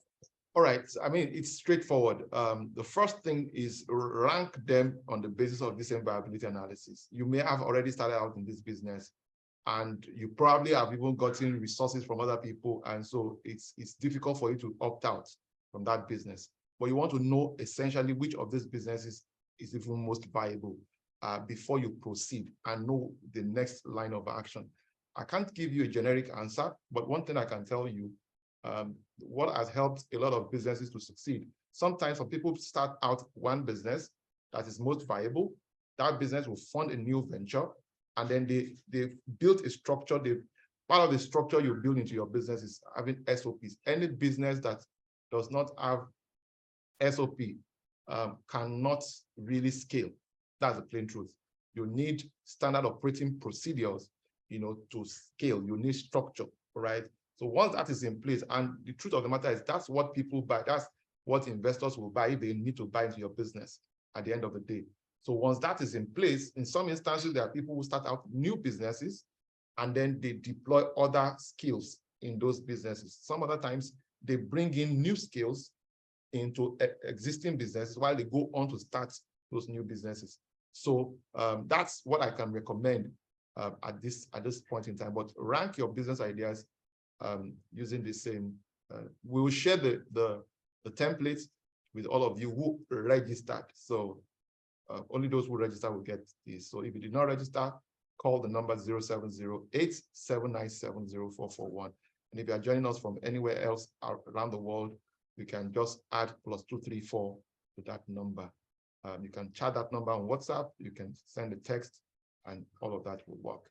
All right. I mean, it's straightforward. The first thing is rank them on the basis of this viability analysis. You may have already started out in this business, and you probably have even gotten resources from other people. And so it's difficult for you to opt out from that business. But you want to know essentially which of these businesses is even most viable before you proceed and know the next line of action. I can't give you a generic answer, but one thing I can tell you, what has helped a lot of businesses to succeed. Sometimes when people start out one business that is most viable, that business will fund a new venture, and then they built a structure. Part of the structure you build into your business is having SOPs. Any business that does not have SOP cannot really scale. That's the plain truth. You need standard operating procedures, to scale. You need structure, right? So once that is in place, and the truth of the matter is that's what people buy. That's what investors will buy if they need to buy into your business at the end of the day. So once that is in place, in some instances, there are people who start out new businesses and then they deploy other skills in those businesses. Some other times they bring in new skills into existing businesses while they go on to start those new businesses. So that's what I can recommend at this point in time. But rank your business ideas using the same. We will share the templates with all of you who registered. So only those who register will get this. So if you did not register, call the number 0708-797-0441. And if you are joining us from anywhere else around the world, you can just add +234 to that number. You can chat that number on WhatsApp, you can send a text, and all of that will work.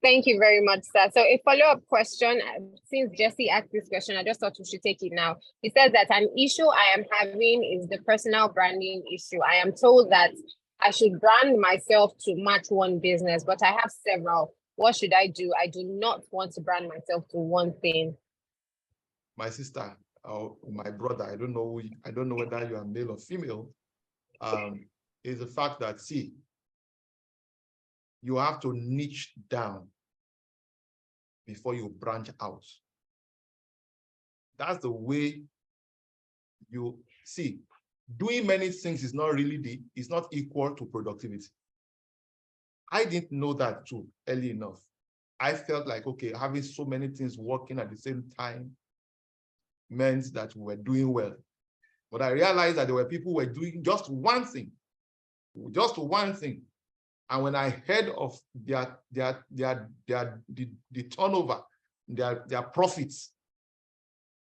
Thank you very much, sir. So a follow-up question, since Jesse asked this question, I just thought we should take it now. He says that an issue I am having is the personal branding issue. I am told that I should brand myself to match one business, but I have several. What should I do? I do not want to brand myself to one thing. My sister or my brother, I don't know whether you are male or female, is the fact that, see, you have to niche down before you branch out. That's the way you see. Doing many things is not equal to productivity. I didn't know that too early enough. I felt like, okay, having so many things working at the same time meant that we were doing well. But I realized that there were people who were doing just one thing. And when I heard of the turnover, their profits,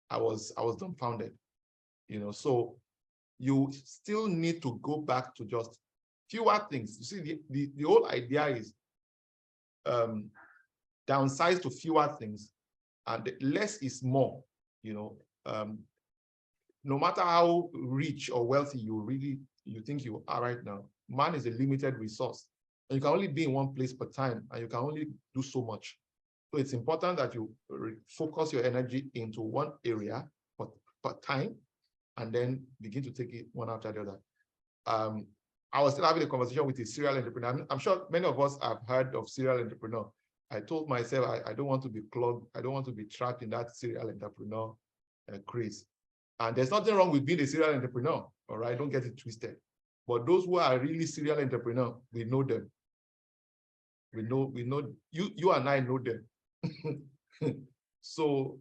I was dumbfounded. So you still need to go back to just fewer things. You see, the whole idea is downsize to fewer things, and less is more. No matter how rich or wealthy you think you are right now, man is a limited resource. And you can only be in one place per time, and you can only do so much. So it's important that you focus your energy into one area per time, and then begin to take it one after the other. I was still having a conversation with a serial entrepreneur. I'm sure many of us have heard of serial entrepreneur. I told myself I don't want to be clogged. I don't want to be trapped in that serial entrepreneur craze. And there's nothing wrong with being a serial entrepreneur, all right? Don't get it twisted. But those who are really serial entrepreneur, we know them. We know you and I know them. So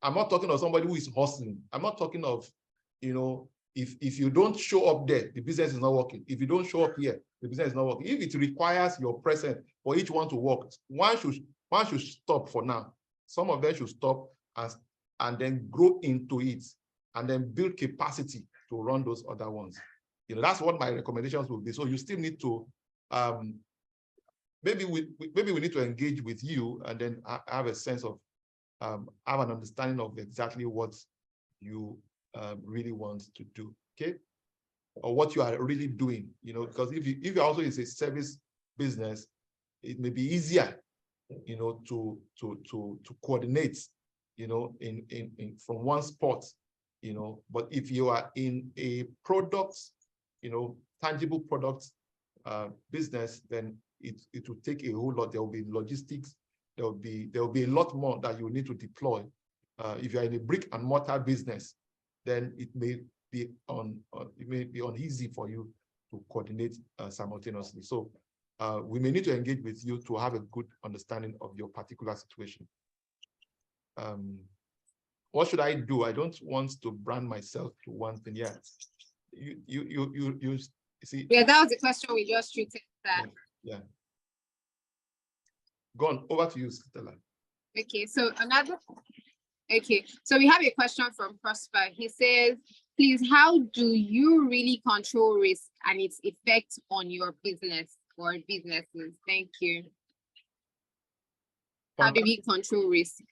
I'm not talking of somebody who is hustling. I'm not talking of, if you don't show up there, the business is not working. If you don't show up here, the business is not working. If it requires your presence for each one to work, one should stop for now. Some of them should stop and then grow into it, and then build capacity to run those other ones. That's what my recommendations will be. So you still need to maybe we need to engage with you and then have a sense of have an understanding of exactly what you really want to do, okay? Or what you are really doing, you know, because if you also is a service business, it may be easier, you know, to coordinate, you know, in from one spot, you know. But if you are in a product, you know, tangible product business, then it will take a whole lot. There will be logistics. There will be a lot more that you need to deploy. If you are in a brick and mortar business, then it may be uneasy for you to coordinate simultaneously. So we may need to engage with you to have a good understanding of your particular situation. What should I do? I don't want to brand myself to one thing. Yeah, you see. Yeah, that was the question we just treated. Yeah. Go on, over to you, Stella. Okay, so so we have a question from Prosper. He says, please, how do you really control risk and its effect on your business or businesses? Thank you. How do we control risk?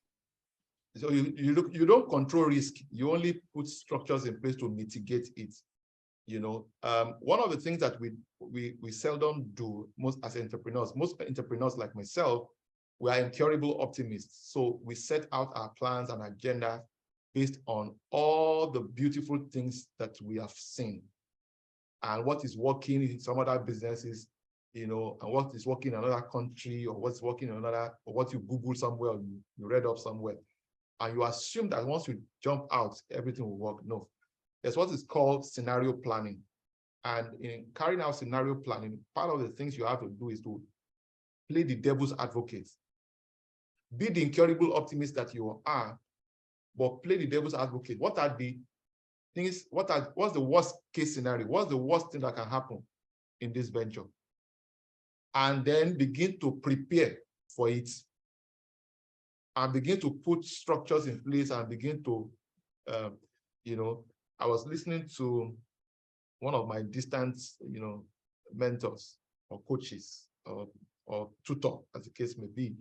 So you don't control risk. You only put structures in place to mitigate it. You know, one of the things that we seldom do, most entrepreneurs like myself, we are incurable optimists. So we set out our plans and agenda based on all the beautiful things that we have seen and what is working in some other businesses, you know, and what is working in another country, or what's working in another, or what you Google somewhere, or you read up somewhere. And you assume that once you jump out, everything will work. No, there's what is called scenario planning. And in carrying out scenario planning, part of the things you have to do is to play the devil's advocate. Be the incurable optimist that you are, but play the devil's advocate. What are the things, what's the worst case scenario? What's the worst thing that can happen in this venture? And then begin to prepare for it. And begin to put structures in place and begin to, you know, I was listening to one of my distant, you know, mentors or coaches or tutor, as the case may be.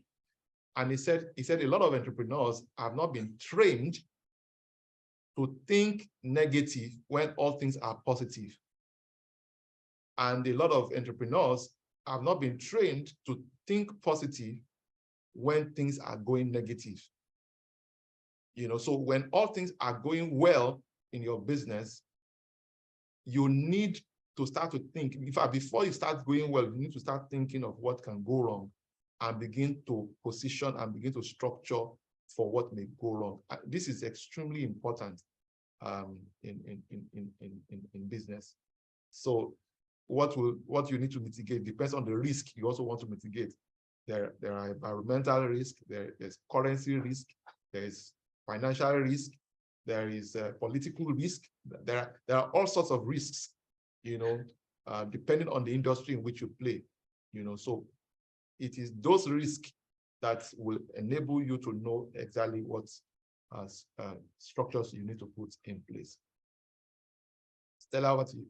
And he said a lot of entrepreneurs have not been trained to think negative when all things are positive. And a lot of entrepreneurs have not been trained to think positive when things are going negative. You know, so when all things are going well in your business, you need to start to think. In fact, before you start going well, you need to start thinking of what can go wrong and begin to position and begin to structure for what may go wrong. This is extremely important in business. So what you need to mitigate depends on the risk you also want to mitigate. There are environmental risk, there's currency risk, there's financial risk, there is political risk. There are all sorts of risks, you know, depending on the industry in which you play, you know. So it is those risks that will enable you to know exactly what structures you need to put in place. Stella, over to you.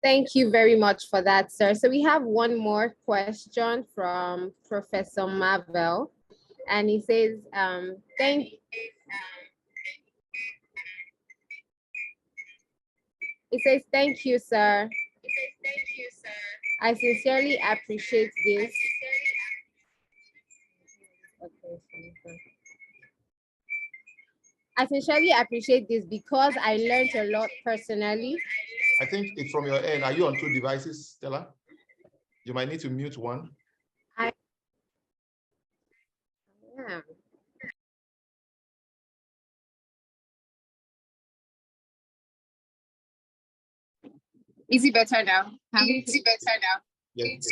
Thank you very much for that, sir. So we have one more question from Professor Marvel, and he says, thank you, sir. I sincerely appreciate this. I sincerely appreciate this because I learned a lot personally. I think it's from your end. Are you on 2 devices, Stella? You might need to mute one. Yeah. Is it better now? Yes.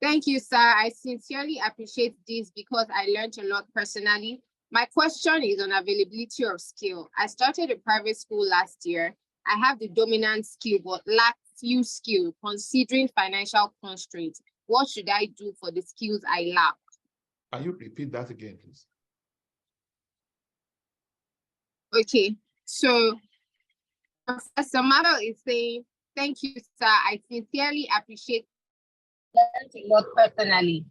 Thank you, sir. I sincerely appreciate this because I learned a lot personally. My question is on availability of skill. I started a private school last year. I have the dominant skill, but lack few skill considering financial constraints. What should I do for the skills I lack? Can you repeat that again, please? Okay, so Professor Marvel is saying, thank you, sir. I sincerely appreciate A lot personally.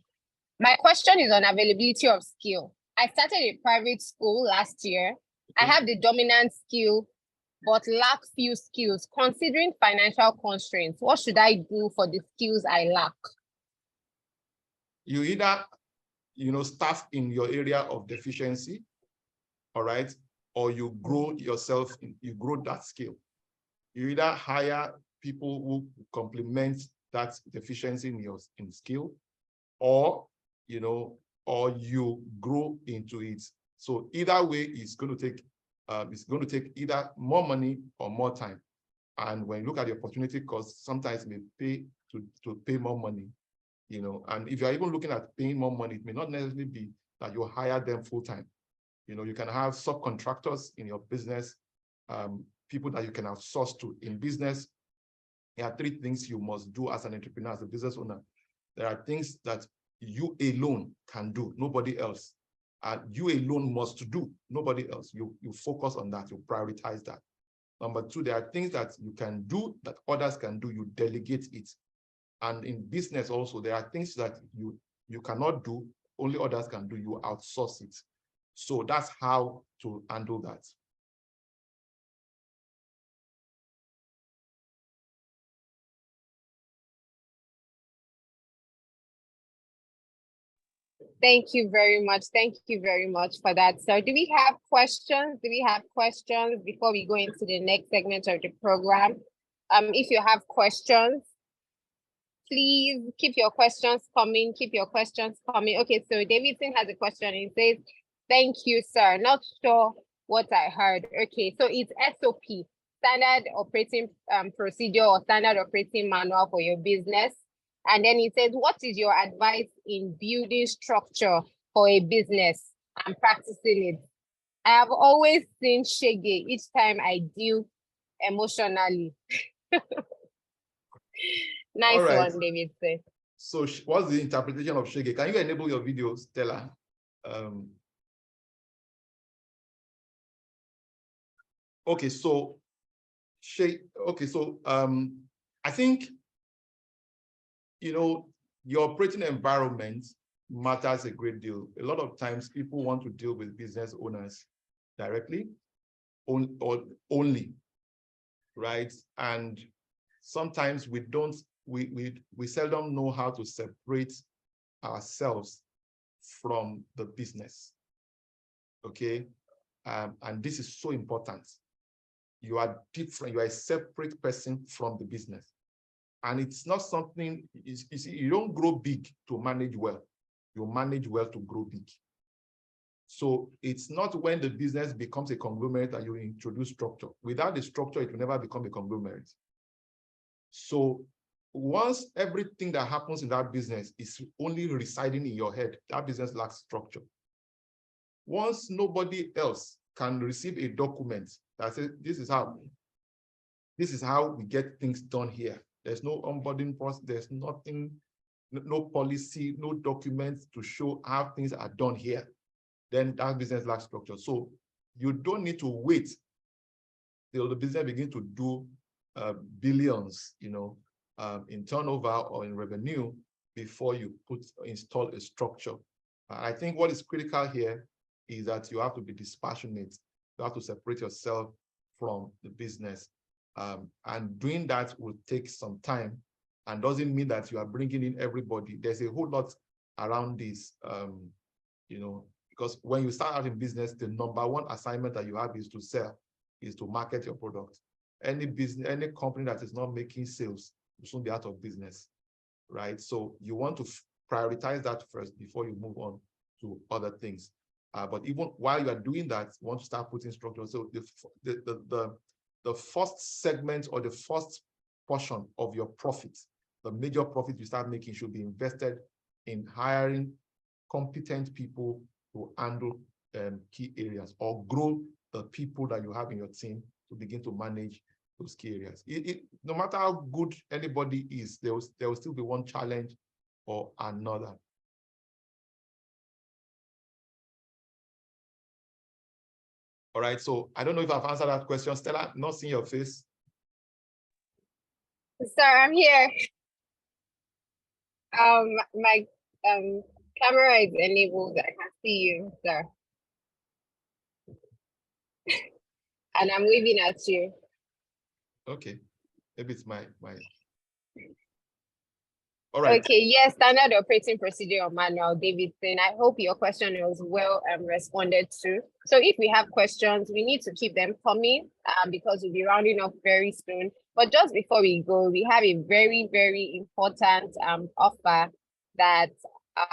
My question is on availability of skill. I started a private school last year. I have the dominant skill, but lack few skills. Considering financial constraints, what should I do for the skills I lack? You either, staff in your area of deficiency, all right, or you grow yourself, you grow that skill. You either hire people who complement that deficiency in skill, or or you grow into it. So either way, it's going to take either more money or more time. And when you look at the opportunity cost, sometimes it may pay to pay more money, and if you're even looking at paying more money, it may not necessarily be that you hire them full time. You can have subcontractors in your business, people that you can outsource to. In business, there are three things you must do as an entrepreneur, as a business owner. There are things that you alone can do, nobody else. You alone must do, nobody else. You focus on that, you prioritize that. Number two, there are things that you can do that others can do, you delegate it. And in business also, there are things that you cannot do, only others can do, you outsource it. So that's how to handle that. Thank you very much. Thank you very much for that. So do we have questions? Do we have questions before we go into the next segment of the program? If you have questions, please keep your questions coming. Keep your questions coming. Okay, so Davidson has a question. He says, thank you, sir. Not sure what I heard. Okay, so it's SOP, standard operating procedure or standard operating manual for your business. And then he says, what is your advice in building structure for a business and practicing it? I have always seen shege each time I deal emotionally. Nice right. one, David said. So what's the interpretation of shege? Can you enable your video, Stella? Okay, so I think your operating environment matters a great deal. A lot of times people want to deal with business owners directly or only, right? And sometimes we seldom know how to separate ourselves from the business. Okay. And this is so important. You are different, you are a separate person from the business. And it's not something, you see, you don't grow big to manage well. You manage well to grow big. So it's not when the business becomes a conglomerate that you introduce structure. Without the structure, it will never become a conglomerate. So once everything that happens in that business is only residing in your head, that business lacks structure. Once nobody else can receive a document that says, this is how we get things done here. There's no onboarding process, there's nothing, no policy, no documents to show how things are done here, then that business lacks structure. So you don't need to wait till the business begins to do billions, in turnover or in revenue before you install a structure. I think what is critical here is that you have to be dispassionate. You have to separate yourself from the business. And doing that will take some time and doesn't mean that you are bringing in everybody. There's a whole lot around this, because when you start out in business, the number one assignment that you have is to sell, is to market your product. Any business, any company that is not making sales will soon be out of business, right? So you want to prioritize that first before you move on to other things. But even while you are doing that, you want to start putting structure. So the first segment or the first portion of your profit, the major profit you start making, should be invested in hiring competent people to handle key areas, or grow the people that you have in your team to begin to manage those key areas. No matter how good anybody is, there will still be one challenge or another. All right, so I don't know if I've answered that question. Stella, not seeing your face. Sir, I'm here. My camera is enabled. I can see you, sir. And I'm waving at you. Okay, maybe it's my. All right. Okay, yes, standard operating procedure or manual, Davidson. I hope your question was well responded to. So if we have questions, we need to keep them coming because we'll be rounding up very soon. But just before we go, we have a very, very important offer that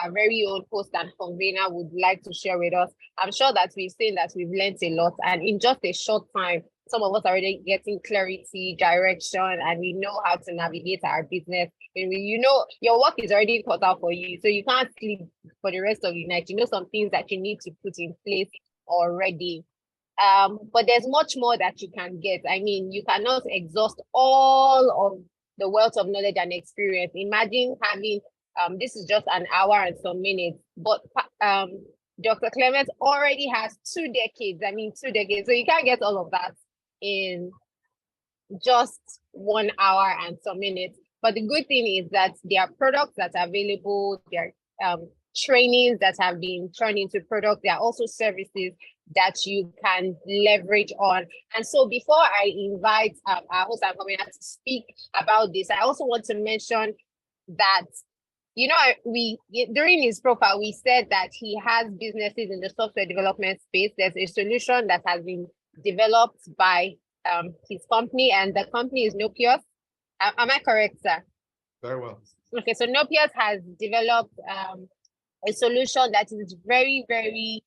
our very own host and convener would like to share with us. I'm sure that we've seen that we've learned a lot, and in just a short time, some of us are already getting clarity, direction, and we know how to navigate our business. You know, your work is already cut out for you, so you can't sleep for the rest of the night. You know some things that you need to put in place already. But there's much more that you can get. I mean, you cannot exhaust all of the wealth of knowledge and experience. Imagine having this is just an hour and some minutes, but Dr. Clement already has 2 decades. I mean, 2 decades. So you can't get all of that in just 1 hour and some minutes. But the good thing is that there are products that are available, there are trainings that have been turned into products, there are also services that you can leverage on. And so before I invite our host and convener to speak about this, I also want to mention that, you know, we during his profile, we said that he has businesses in the software development space. There's a solution that has been developed by his company, and the company is Nopios. Am I correct, sir? Very well. Okay, so Nopios has developed a solution that is very, very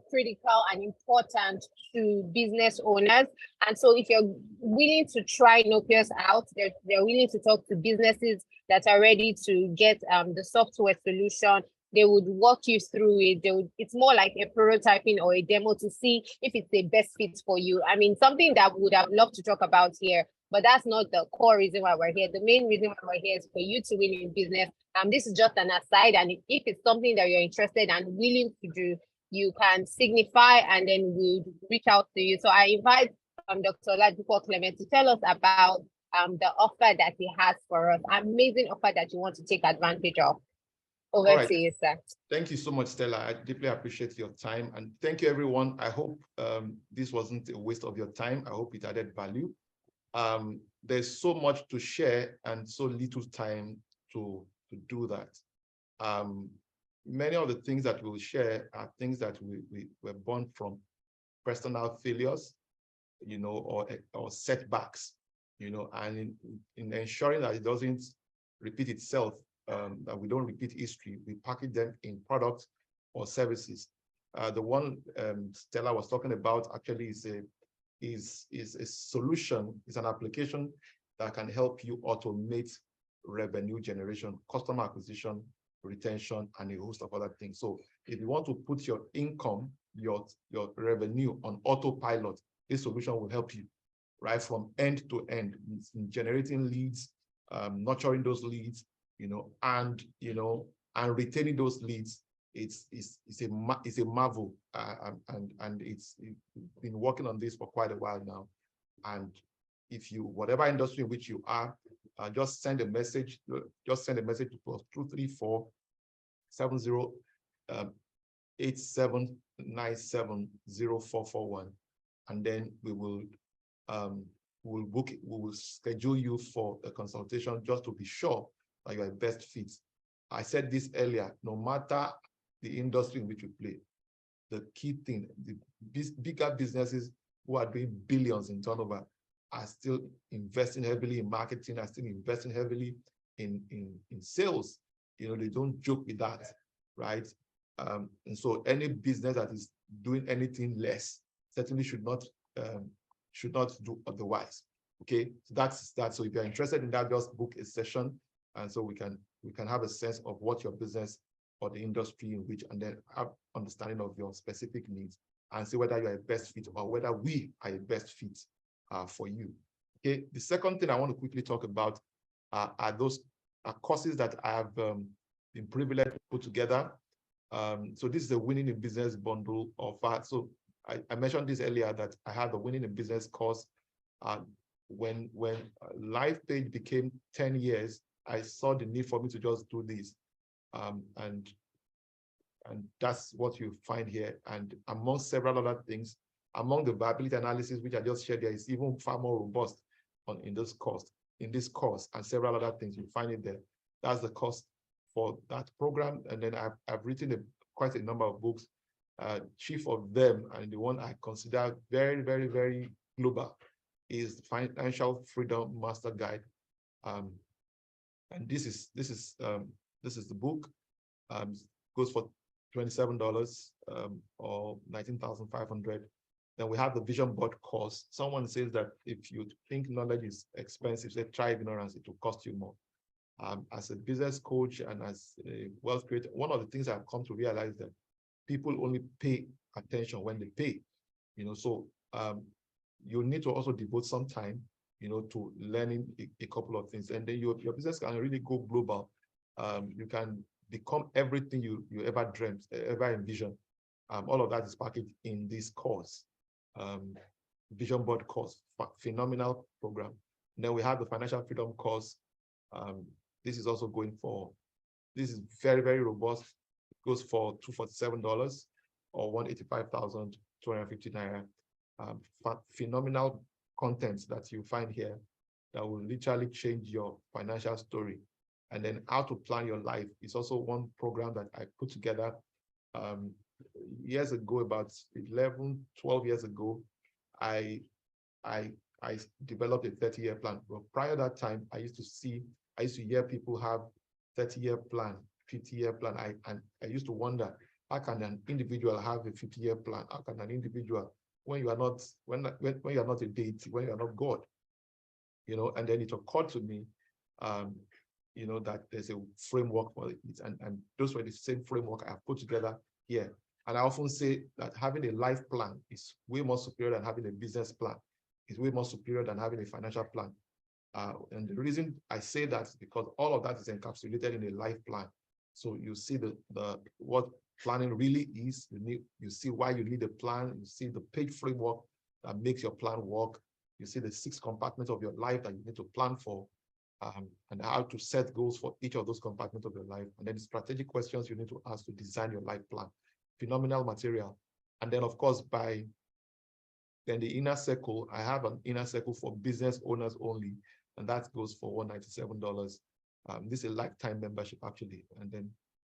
critical and important to business owners. And so if you're willing to try Nopios out, they're willing to talk to businesses that are ready to get the software solution. They would walk you through it. It's more like a prototyping or a demo to see if it's the best fit for you. I mean, something that we would have loved to talk about here, but that's not the core reason why we're here. The main reason why we're here is for you to win in business. This is just an aside. And if it's something that you're interested and willing to do, you can signify and then we'll reach out to you. So I invite Dr. Oladipupo Clement to tell us about the offer that he has for us. Amazing offer that you want to take advantage of. Over to you, sir. Thank you so much, Stella. I deeply appreciate your time. And thank you, everyone. I hope this wasn't a waste of your time. I hope it added value. There's so much to share and so little time to do that. Many of the things that we'll share are things that we were born from personal failures, you know, or setbacks, you know, and in ensuring that it doesn't repeat itself, that we don't repeat history, we package them in products or services. The one Stella was talking about actually is a solution, is an application that can help you automate revenue generation, customer acquisition, retention, and a host of other things. So if you want to put your income, your revenue on autopilot, this solution will help you right from end to end, in generating leads, nurturing those leads, and retaining those leads. It's a marvel, and it's been working on this for quite a while now. And if you, whatever industry in which you are, just send a message. Just send a message to +234 708797 0441, and then we will schedule you for a consultation just to be sure that you are best fit. I said this earlier, no matter the industry in which you play, the key thing, the bigger businesses who are doing billions in turnover are still investing heavily in marketing, are still investing heavily in sales. They don't joke with that, right? And so any business that is doing anything less certainly should not do otherwise. Okay, so that's that. So if you're interested in that, just book a session, and so we can have a sense of what your business or the industry in which, and then have understanding of your specific needs and see whether you're a best fit or whether we are a best fit for you. Okay, the second thing I want to quickly talk about are those courses that I have been privileged to put together. So this is a winning in business bundle offer. So I mentioned this earlier that I had the Winning in Business course. When Live Page became 10 years, I saw the need for me to just do this. And that's what you find here. And among several other things, among the viability analysis, which I just shared there, is even far more robust in this course, and several other things. You find it there. That's the cost for that program. And then I've written quite a number of books. Chief of them, and the one I consider very, very, very global, is Financial Freedom Master Guide. And this is the book. Goes for $27 or $19,500. Then we have the vision board course. Someone says that if you think knowledge is expensive, say try ignorance, it will cost you more. As a business coach and as a wealth creator, one of the things I've come to realize that people only pay attention when they pay, so you need to also devote some time, to learning a couple of things, and then your business can really go global. You can become everything you ever dreamt, ever envisioned. All of that is packaged in this course, vision board course, phenomenal program. And then we have the financial freedom course. This is also this is very, very robust. It goes for $247 or 185,250 naira. Phenomenal content that you find here that will literally change your financial story. And then how to plan your life is also one program that I put together years ago, about 11, 12 years ago. I developed a 30-year plan. But prior to that time, I used to hear people have 30-year plan, 50-year plan. I used to wonder, how can an individual have a 50-year plan? How can an individual, when you are not a deity, when you are not God, and then it occurred to me, that there's a framework for it, and those were the same framework I put together here. And I often say that having a life plan is way more superior than having a business plan. It's way more superior than having a financial plan. And the reason I say that is because all of that is encapsulated in a life plan. So you see what planning really is. You see why you need a plan. You see the page framework that makes your plan work. You see the 6 compartments of your life that you need to plan for, and how to set goals for each of those compartments of your life. And then strategic questions you need to ask to design your life plan. Phenomenal material. And then, of course, then the inner circle, I have an inner circle for business owners only, and that goes for $197. This is a lifetime membership, actually. And then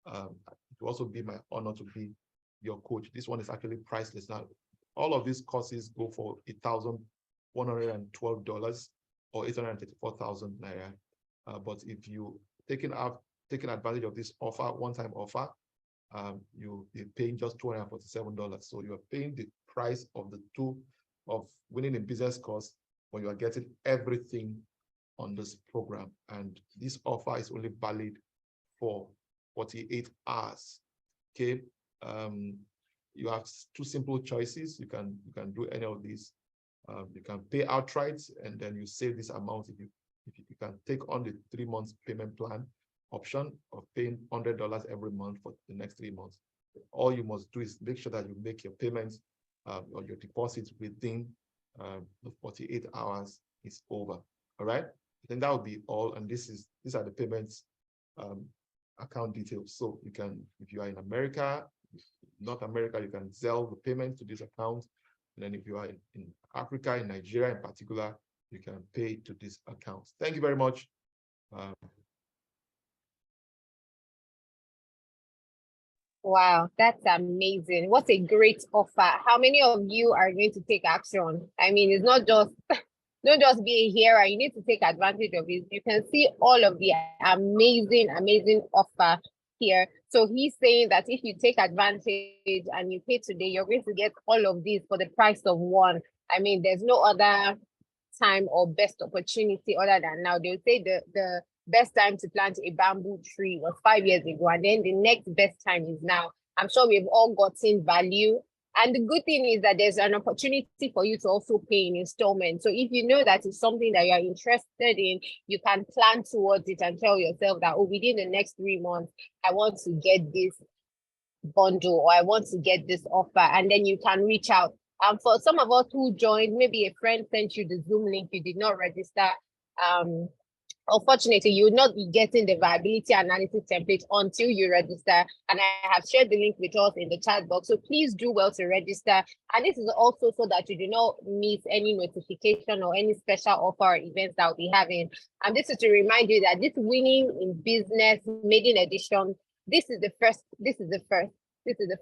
it will also be my honor to be your coach. This one is actually priceless. Now, all of these courses go for $1,112 or 834,000 naira. But if you taking advantage of this offer, one-time offer, you'll be paying just $247. So you're paying the price of the Winning in Business course, but you are getting everything on this program. And this offer is only valid for 48 hours. Okay. You have 2 simple choices. You can do any of these. You can pay outright, and then you save this amount. If you can take on the 3 months payment plan option of paying $100 every month for the next 3 months. All you must do is make sure that you make your payments or your deposits within the 48 hours is over. All right. I think that would be all. And these are the payments account details. So you can, if you are in America, North America, you can Zelle the payment to this account. And then if you are in Africa, in Nigeria in particular, you can pay to this account. Thank you very much. Wow, that's amazing. What a great offer. How many of you are going to take action? I mean, it's not just don't just be a hearer, you need to take advantage of it. You can see all of the amazing offer here. So he's saying that if you take advantage and you pay today, you're going to get all of these for the price of one. I mean, there's no other time or best opportunity other than now. They'll say the best time to plant a bamboo tree was 5 years ago, and then the next best time is now. I'm sure we've all gotten value. And the good thing is that there's an opportunity for you to also pay in installments. So if you know that it's something that you're interested in, you can plan towards it and tell yourself that, oh, within the next 3 months, I want to get this bundle, or I want to get this offer, and then you can reach out. For some of us who joined, maybe a friend sent you the Zoom link, you did not register. Unfortunately, you will not be getting the viability analysis template until you register. And I have shared the link with us in the chat box. So please do well to register. And this is also so that you do not miss any notification or any special offer or events that we'll be having. And this is to remind you that this winning in business maiden edition, this is the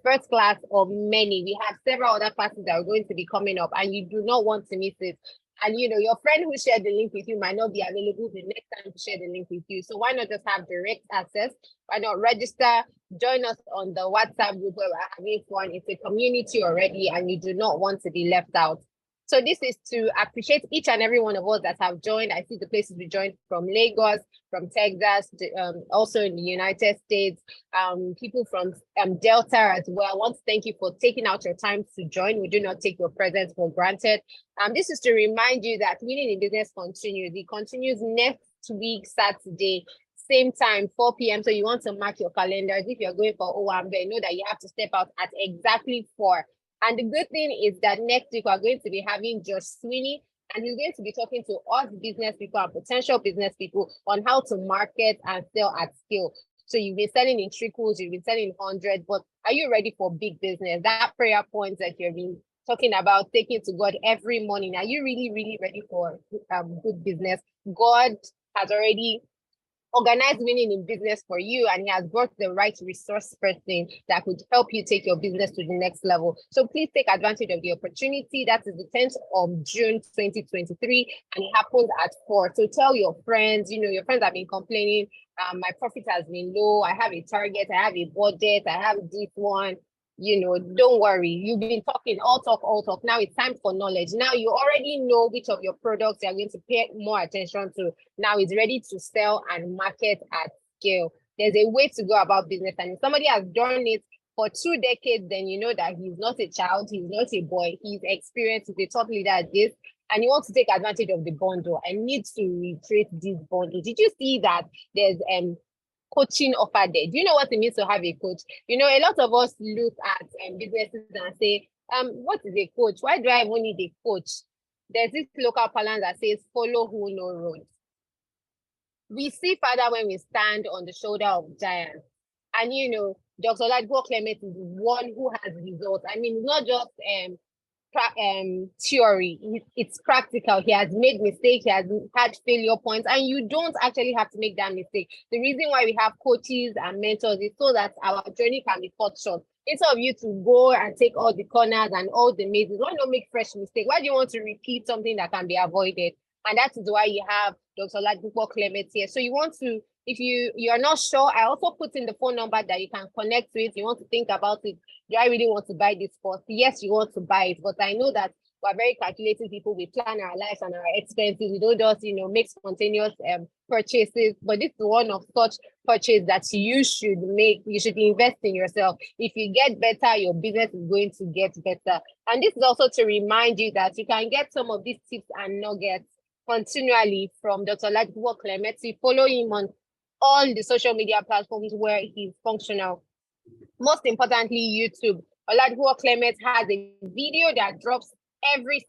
first class of many. We have several other classes that are going to be coming up, and you do not want to miss it. And your friend who shared the link with you might not be available the next time to share the link with you. So why not just have direct access? Why not register? Join us on the WhatsApp group where we're having fun. It's a community already, and you do not want to be left out. So this is to appreciate each and every one of us that have joined. I see the places we joined from Lagos, from Texas, also in the United States, people from Delta as well. I want to thank you for taking out your time to join. We do not take your presence for granted. This is to remind you that Winning in Business continues. It continues next week, Saturday, same time, 4 p.m. So you want to mark your calendars. If you're going for Owambe, know that you have to step out at exactly 4. And the good thing is that next week we're going to be having Josh Sweeney, and he's going to be talking to us business people and potential business people on how to market and sell at scale. So you've been selling in trickles, you've been selling in hundreds, but are you ready for big business? That prayer point that you've been talking about taking to God every morning, are you really, really ready for good business? God has already organized Winning in Business for you, and he has brought the right resource person that could help you take your business to the next level. So please take advantage of the opportunity. That is the 10th of June 2023, and it happens at 4. So tell your friends. Your friends have been complaining, my profit has been low, I have a target, I have a budget, I have this one. Don't worry. You've been talking, all talk. Now it's time for knowledge. Now you already know which of your products you're going to pay more attention to. Now it's ready to sell and market at scale. There's a way to go about business. And if somebody has done it for 2 decades, then you know that he's not a child, he's not a boy, he's experienced, he's a top leader at this, and you want to take advantage of the bundle. I need to reiterate this bundle. Did you see that there's coaching offer there? Do you know what it means to have a coach? A lot of us look at businesses and say, what is a coach? Why do I even need a coach? There's this local parlance that says, follow who know road. We see further when we stand on the shoulder of giants. And Dr. Oladipupo Clement is one who has results. I mean, it's not just theory, it's practical. He has made mistakes, he has had failure points, and you don't actually have to make that mistake. The reason why we have coaches and mentors is so that our journey can be cut short. Instead of you to go and take all the corners and all the mazes, why not make fresh mistakes? Why do you want to repeat something that can be avoided? And that is why you have Dr. Oladipupo Clement here. So you want to, if you are not sure, I also put in the phone number that you can connect with. You want to think about it. Do I really want to buy this course? Yes, you want to buy it, but I know that we're very calculating people. We plan our lives and our expenses. We don't just, make spontaneous purchases. But this is one of such purchases that you should make. You should invest in yourself. If you get better, your business is going to get better. And this is also to remind you that you can get some of these tips and nuggets continually from Dr. Oladipupo Clement. You follow him on all the social media platforms where he's functional. Most importantly, YouTube. Oladipupo Clement has a video that drops every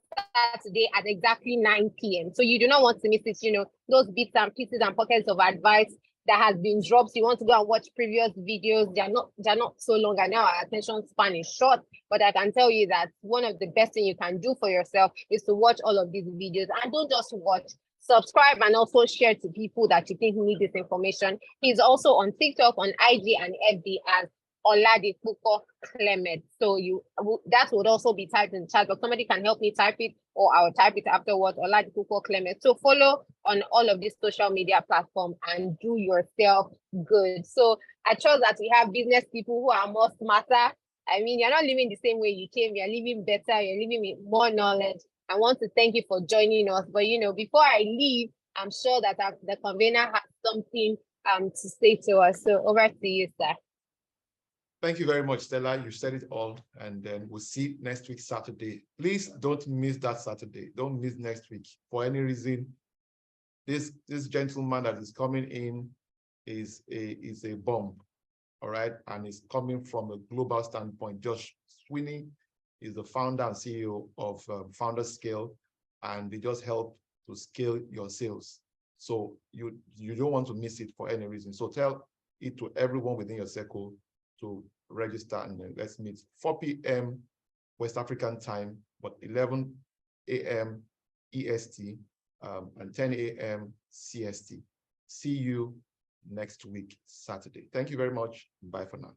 Saturday at exactly 9 p.m. So you do not want to miss it. Those bits and pieces and pockets of advice that has been dropped. You want to go and watch previous videos. They're not so long, and now our attention span is short. But I can tell you that one of the best things you can do for yourself is to watch all of these videos, and don't just watch. Subscribe and also share to people that you think need this information. He's also on TikTok, on IG, and FB as Oladipupo Clement. So that would also be typed in the chat, but somebody can help me type it, or I'll type it afterwards. Oladipupo Clement. So follow on all of these social media platforms and do yourself good. So I trust that we have business people who are more smarter. I mean, you're not living the same way you came. You're living better. You're living with more knowledge. I want to thank you for joining us. But before I leave, I'm sure that the convener has something to say to us. So over to you, sir. Thank you very much, Stella. You said it all. And then we'll see next week, Saturday. Please don't miss that Saturday. Don't miss next week. For any reason, this gentleman that is coming in is a bomb. all right? And it's coming from a global standpoint. Josh Sweeney is the founder and CEO of Founder Scale, and they just help to scale your sales. So you don't want to miss it for any reason. So tell it to everyone within your circle to register, and then let's meet 4 p.m. West African time, but 11 a.m. EST and 10 a.m. CST. See you next week, Saturday. Thank you very much. Bye for now.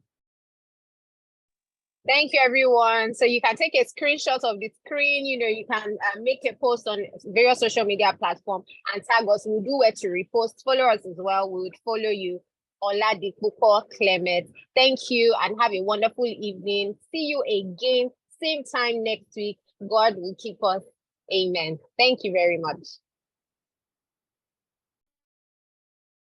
Thank you, everyone. So you can take a screenshot of the screen. You can make a post on various social media platforms and tag us. We'll do where to repost. Follow us as well. We would follow you. Oladipupo Clement. Thank you and have a wonderful evening. See you again, same time next week. God will keep us. Amen. Thank you very much.